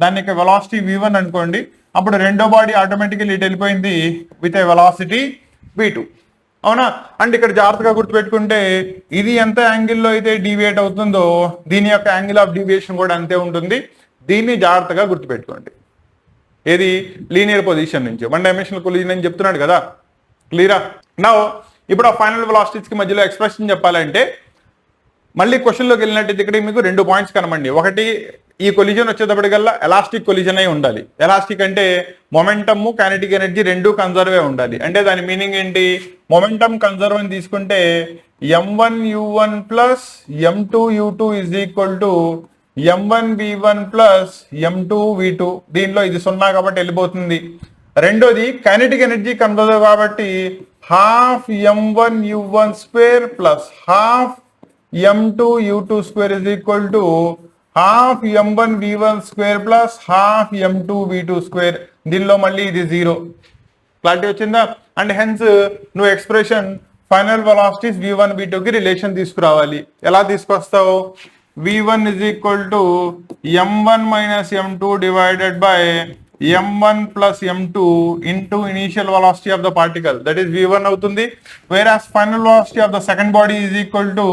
దాని యొక్క వెలాసిటీ V1 అనుకోండి. అప్పుడు రెండో బాడీ ఆటోమేటికల్లీ ఇటు వెళ్ళిపోయింది విత్ ఏ వెలాసిటీ V2. అవునా? అండ్ ఇక్కడ జాగ్రత్తగా గుర్తుపెట్టుకుంటే ఇది ఎంత యాంగిల్లో అయితే డీవియేట్ అవుతుందో దీని యొక్క యాంగిల్ ఆఫ్ డీవియేషన్ కూడా అంతే ఉంటుంది. దీన్ని జాగ్రత్తగా గుర్తుపెట్టుకోండి. ఏది, లీనియర్ పొజిషన్ నుంచి 1 డైమెన్షనల్ కొలిజన్ అని చెప్తున్నాడు కదా. క్లియరా? నౌ ఇప్పుడు ఆ ఫైనల్ వెలాసిటీస్ కి మధ్యలో ఎక్స్ప్రెషన్ చెప్పాలంటే మళ్ళీ క్వశ్చన్లోకి వెళ్ళినట్టు ఇక్కడ మీకు 2 పాయింట్స్ కనమండి. ఒకటి, ఈ కొలిజన్ వచ్చేటప్పటికల్లా ఎలాస్టిక్ కొలిజన్ అయి ఉండాలి. ఎలాస్టిక్ అంటే మొమెంటమ్ కైనెటిక్ ఎనర్జీ రెండూ కన్జర్వ్ అయి ఉండాలి. అంటే దాని మీనింగ్ ఏంటి, మొమెంటమ్ కన్జర్వ్ అని తీసుకుంటే M1 U1 plus M2 U2 is equal to m1 v1 plus m2 v2. దీనిలో ఇది 0 కాబట్టి వెళ్ళిపోతుంది. రెండోది కైనెటిక్ ఎనర్జీ కన్వర్జర్ కాబట్టి half m1 u1 square plus half m2 u2 square is equal to half m1 v1 square plus half m2 v2 square. దీనిలో మళ్ళీ ఇది 0. Clarity వచ్చిందా? అండ్ హెన్స్ నువ్వు expression final velocities v1 v2 కి relation తీసుకురావాలి. ఎలా తీసుకొస్తావు? v1 is equal to m1 minus m2 divided by m1 plus m2 into initial velocity of the particle, that is v1 అవుతుంది. Whereas final velocity of the second body is equal to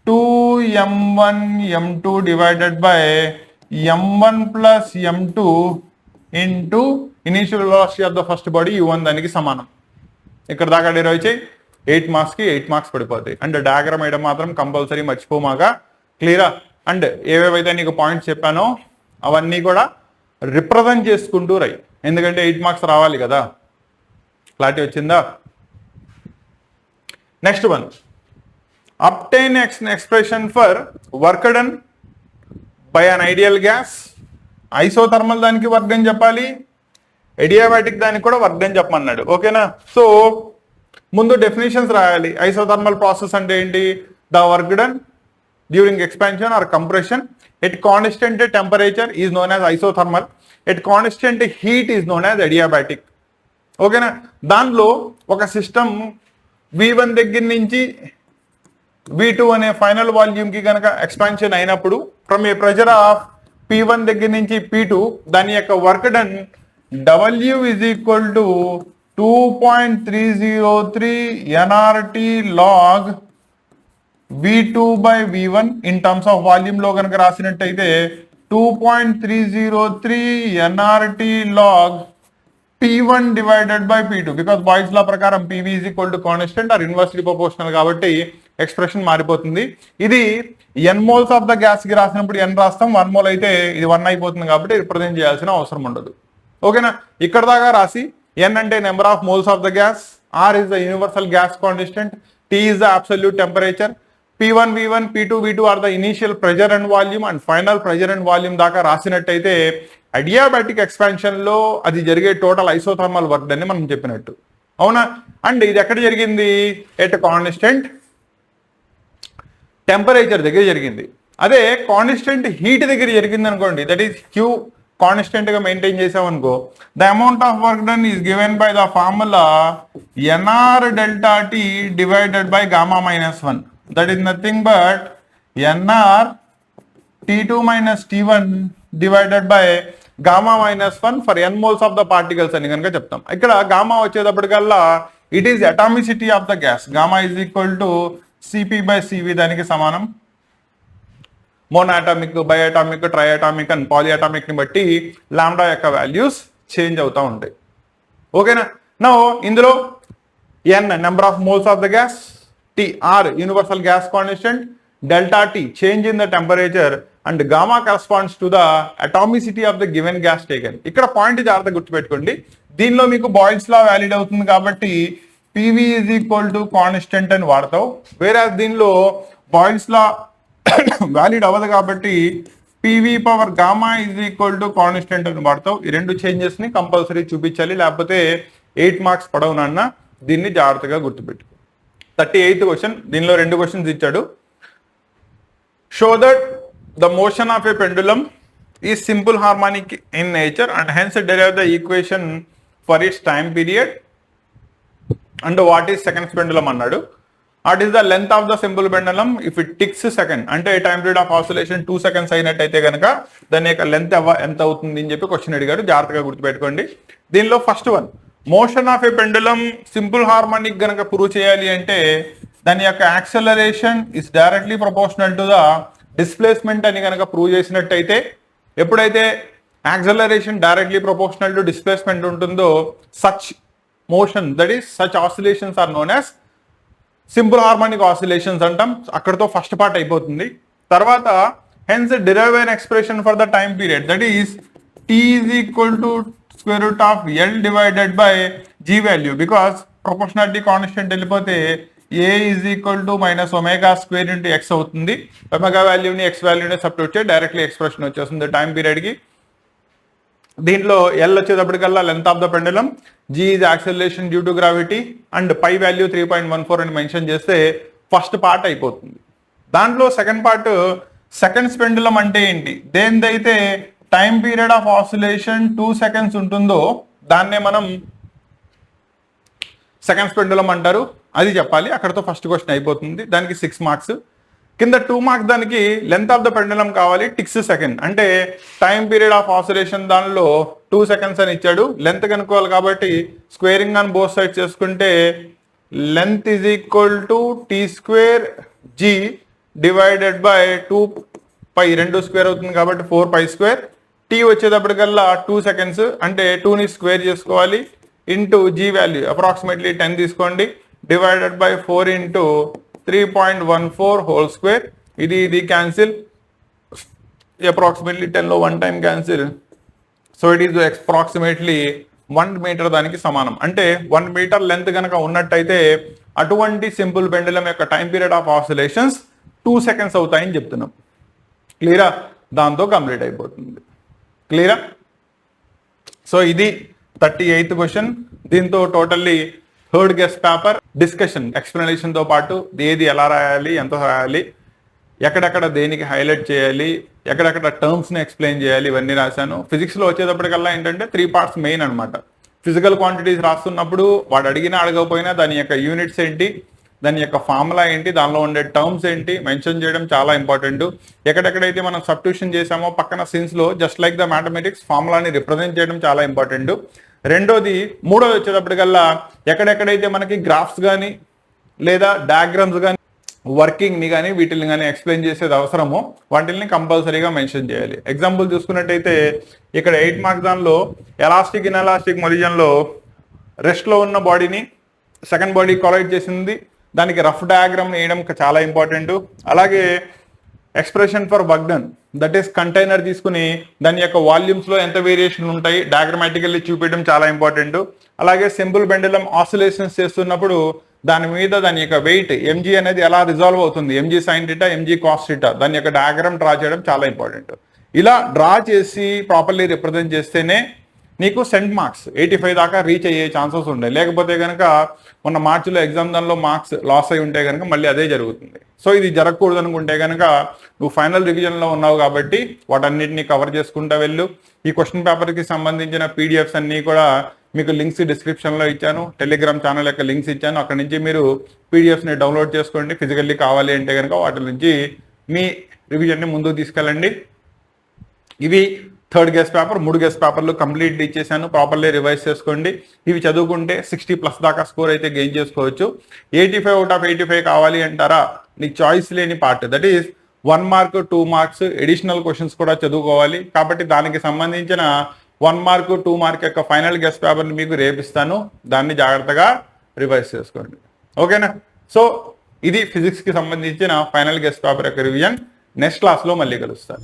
2m1 m2 divided by m1 plus m2 into initial velocity of the first body u1 దానికి సమానం. ఇక్కడ దాకా derive చేయి. 8 marks కి 8 marks పడిపోతాయి. And diagram వేయడం మాత్రం కంపల్సరీ మర్చిపోమాగా. క్లియరా? అండ్ ఏవేవైతే నీకు పాయింట్స్ చెప్పానో అవన్నీ కూడా రిప్రజెంట్ చేసుకుంటూ రై, ఎందుకంటే 8 మార్క్స్ రావాలి కదా. క్లారిటీ వచ్చిందా? Next one, obtain expression for work done by an ideal gas. Isothermal దానికి వర్క్ డన్ చెప్పాలి, ఎడియాబాటిక్ దానికి కూడా వర్క్ డన్ చెప్పమన్నాడు. ఓకేనా? సో ముందు డెఫినేషన్స్ రాయాలి. ఐసోథర్మల్ ప్రాసెస్ అంటే ఏంటి? The work done during expansion or compression at constant temperature is known as isothermal, at constant heat is known as adiabatic. ఓకేనా? దానిలో ఒక సిస్టమ్ v1 దగ్గర నుంచి v2 అనే ఫైనల్ వాల్యూమ్ కి కనుక ఎక్స్పాన్షన్ అయినప్పుడు from A pressure of p1 దగ్గర నుంచి p2 దాని యొక్క work done w is equal to 2.303 nRT log v2 by v1 in terms of volume లో కనుక రాసినట్టయితే 2.303 nRT log p1 divided by p2, because boils లా ప్రకారం pv is equal to constant or inversely proportional కాబట్టి expression మారిపోతుంది. ఇది n moles of the gas కి రాసినప్పుడు n రాస్తాం, 1 mole అయితే ఇది 1 అయిపోతుంది కాబట్టి రిప్రజెంట్ చేయాల్సిన అవసరం ఉండదు. ఓకేనా? ఇక్కడ దాకా రాసి n అంటే number of moles of the gas, r is the universal gas constant, t is the absolute temperature, p1 v1 p2 v2 are the initial pressure and volume and final pressure and volume దాకా రాసినట్టయితే adiabatic expansion లో అది జరిగే total isothermal work అని మనం చెప్పినట్టు. అవునా? And ఇది ఎక్కడ జరిగింది? ఎట్ కాన్స్టెంట్ టెంపరేచర్ దగ్గర జరిగింది. అదే కాన్స్టెంట్ హీట్ దగ్గర జరిగింది అనుకోండి, దట్ ఈస్ క్యూ కాన్స్టెంట్ గా మెయింటైన్ చేసామనుకో, the amount of work done is given by the formula nr delta t divided by gamma minus 1. That is nothing but nr t2 minus t1 divided by gamma minus 1 for n moles of the particles అని కనుక చెప్తాం. ఇక్కడ gamma వచ్చేటప్పటికల్లా it is atomicity of the gas. Gamma is equal to cp by cv దానికి సమానం. మోనోఅటామిక్, బయోఅటామిక్, ట్రైఅటామిక్ and పాలిఅటామిక్ ని బట్టి lambda యొక్క వాల్యూస్ చేంజ్ అవుతూ ఉంటాయి. ఓకేనా? నౌ ఇందులో n number of moles of the gas, T R universal gas constant, delta T change in the temperature and gamma corresponds to the atomicity of the given gas taken. ఇక్కడ point జాగ్రత్తగా గుర్తుపెట్టుకోండి. దీనిలో మీకు boils లా valid అవుతుంది కాబట్టి PV is equal to constant అని వాడతావు. వేరే దీనిలో బాయిల్స్ లా వ్యాలిడ్ అవ్వదు కాబట్టి PV power gamma is equal to constant అని వాడతావు. ఈ రెండు చేంజెస్ ని కంపల్సరీ చూపించాలి, లేకపోతే 8 మార్క్స్ పడవు నాన్న. దీన్ని జాగ్రత్తగా గుర్తుపెట్టు. 38th క్వశ్చన్, దీనిలో 2 క్వశ్చన్స్ ఇచ్చాడు. Show that the motion of a pendulum is simple harmonic in nature and hence derive the equation for its time period and what is seconds pendulum అన్నాడు. What is the length of the simple pendulum if it ticks second, అంటే time period of oscillation 2 seconds అయినట్టయితే కనుక దాని యొక్క length ఎంత అవుతుంది అని చెప్పి క్వశ్చన్ అడిగాడు. జాగ్రత్తగా గుర్తుపెట్టుకోండి. దీనిలో first one, motion of a pendulum simple harmonic గనక ప్రూవ్ చేయాలి అంటే దాని యొక్క acceleration is directly proportional to the displacement అని కనుక ప్రూవ్ చేసినట్టయితే, ఎప్పుడైతే acceleration directly proportional to displacement ఉంటుందో such motion, that is such oscillations are known as simple harmonic oscillations అంటాం. అక్కడతో ఫస్ట్ పార్ట్ అయిపోతుంది. తర్వాత hence derive an expression for the time period, that is t is equal to square root of L divided by G value, because proportionality constant వెళ్ళిపోతే a is equal to minus omega square into x అవుతుంది. Omega వాల్యూని x వాల్యూని substitute చేసి directly expression వచ్చేస్తుంది time పీరియడ్కి. దీంట్లో L వచ్చేటప్పటికల్లా length of the pendulum, G is acceleration due to gravity and pi value 3.14 అని మెన్షన్ చేస్తే ఫస్ట్ పార్ట్ అయిపోతుంది. దాంట్లో సెకండ్ పార్ట్ సెకండ్స్ పెండులం అంటే ఏంటి, దేనిదైతే time period of oscillation 2 seconds ఉంటుందో దాన్నే మనం సెకండ్స్ పెండులం అంటారు. అది చెప్పాలి. అక్కడతో ఫస్ట్ క్వశ్చన్ అయిపోతుంది. దానికి 6 marks. కింద 2 marks దానికి లెంత్ ఆఫ్ ద పెండులం కావాలి, టిక్స్ సెకండ్. అంటే టైం పీరియడ్ ఆఫ్ ఆసిలేషన్ దానిలో 2 seconds అని ఇచ్చాడు. లెంత్ కనుక్కోవాలి కాబట్టి స్క్వేరింగ్ ఆన్ బోత్ సైడ్ చేసుకుంటే length is equal to T square G divided by 2π, 2 square అవుతుంది కాబట్టి 4π స్క్వేర్. టీ వచ్చేటప్పటికల్లా 2 seconds అంటే 2ని స్క్వేర్ చేసుకోవాలి ఇంటూ జీ వాల్యూ అప్రాక్సిమేట్లీ 10 తీసుకోండి divided by 4 into 3.14 whole square. ఇది క్యాన్సిల్, అప్రాక్సిమేట్లీ 10లో 1 time cancel. So it is approximately 1 meter దానికి సమానం. అంటే 1 meter లెంత్ కనుక ఉన్నట్టయితే అటువంటి సింపుల్ పెండులం యొక్క time period of oscillations 2 seconds అవుతాయని చెప్తున్నాం. క్లియరా? దాంతో కంప్లీట్ అయిపోతుంది. క్లియరా? సో ఇది 38th క్వశ్చన్. దీంతో totally third guess paper discussion ఎక్స్ప్లెనేషన్తో పాటు ఏది ఎలా రాయాలి, ఎంత రాయాలి, ఎక్కడెక్కడ దేనికి హైలైట్ చేయాలి, ఎక్కడెక్కడ టర్మ్స్ని ఎక్స్ప్లెయిన్ చేయాలి, ఇవన్నీ రాశాను. ఫిజిక్స్లో వచ్చేటప్పటికల్లా ఏంటంటే 3 parts మెయిన్ అనమాట. ఫిజికల్ క్వాంటిటీస్ రాస్తున్నప్పుడు వాడు అడిగినా అడగకపోయినా దాని యొక్క యూనిట్స్ ఏంటి, దాని యొక్క ఫార్ములా ఏంటి, దానిలో ఉండే టర్మ్స్ ఏంటి మెన్షన్ చేయడం చాలా ఇంపార్టెంట్. ఎక్కడెక్కడైతే మనం సబ్స్టిట్యూషన్ చేసామో పక్కన సిన్స్లో జస్ట్ లైక్ ద మ్యాథమెటిక్స్ ఫార్ములాని రిప్రజెంట్ చేయడం చాలా ఇంపార్టెంట్. మూడోది వచ్చేటప్పటికల్లా ఎక్కడెక్కడైతే మనకి గ్రాఫ్స్ కానీ లేదా డయాగ్రామ్స్ కానీ వర్కింగ్ని కానీ వీటిని కానీ ఎక్స్ప్లెయిన్ చేసేది అవసరమో వాటిని కంపల్సరీగా మెన్షన్ చేయాలి. ఎగ్జాంపుల్ చూసుకున్నట్టయితే ఇక్కడ 8 marks దానిలో ఎలాస్టిక్ ఇన్ఎలాస్టిక్ మొలిజన్లో రెస్ట్లో ఉన్న బాడీని సెకండ్ బాడీ కొలైడ్ చేసింది, దానికి రఫ్ డయాగ్రామ్ వేయడం చాలా ఇంపార్టెంట్. అలాగే expression for work done, that is container తీసుకుని దాని యొక్క వాల్యూమ్స్లో ఎంత వేరియేషన్ ఉంటాయి డయాగ్రమాటికల్లీ చూపించడం చాలా ఇంపార్టెంట్. అలాగే సింపుల్ పెండులం ఆసిలేషన్స్ చేస్తున్నప్పుడు దాని మీద దాని యొక్క వెయిట్ ఎంజీ అనేది ఎలా రిజాల్వ్ అవుతుంది, MG sine theta, MG cos theta, దాని యొక్క డయాగ్రామ్ డ్రా చేయడం చాలా ఇంపార్టెంట్. ఇలా డ్రా చేసి ప్రాపర్లీ రిప్రజెంట్ చేస్తేనే నీకు సెంట్ మార్క్స్ 85 దాకా రీచ్ అయ్యే ఛాన్సెస్ ఉంటాయి. లేకపోతే కనుక మొన్న మార్చిలో ఎగ్జామ్ దానిలో మార్క్స్ లాస్ అయి ఉంటే కనుక మళ్ళీ అదే జరుగుతుంది. సో ఇది జరగకూడదు అనుకుంటే కనుక నువ్వు ఫైనల్ రివిజన్లో ఉన్నావు కాబట్టి వాటన్నిటిని కవర్ చేసుకుంటూ వెళ్ళు. ఈ క్వశ్చన్ పేపర్కి సంబంధించిన పీడిఎఫ్స్ అన్నీ కూడా మీకు లింక్స్ డిస్క్రిప్షన్లో ఇచ్చాను, టెలిగ్రామ్ ఛానల్ యొక్క లింక్స్ ఇచ్చాను. అక్కడ నుంచి మీరు పీడిఎఫ్స్ని డౌన్లోడ్ చేసుకోండి. ఫిజికల్లీ కావాలి అంటే కనుక వాటి నుంచి మీ రివిజన్ని ముందుకు తీసుకెళ్ళండి. ఇవి థర్డ్ గెస్ పేపర్, 3 గెస్ పేపర్లు కంప్లీట్ ఇచ్చేసాను. ప్రాపర్లీ రివైజ్ చేసుకోండి. ఇవి చదువుకుంటే 60+ దాకా స్కోర్ అయితే గెయిన్ చేసుకోవచ్చు. 85 out of 85 కావాలి అంటారా, నీకు చాయిస్ లేని part, that is 1 mark 2 marks additional questions కూడా చదువుకోవాలి. కాబట్టి దానికి సంబంధించిన 1 mark 2 mark యొక్క ఫైనల్ గెస్ పేపర్ని మీకు రేపిస్తాను. దాన్ని జాగ్రత్తగా రివైజ్ చేసుకోండి. ఓకేనా? సో ఇది ఫిజిక్స్కి సంబంధించిన ఫైనల్ గెస్ పేపర్ యొక్క రివిజన్. నెక్స్ట్ క్లాస్లో మళ్ళీ కలుస్తాను.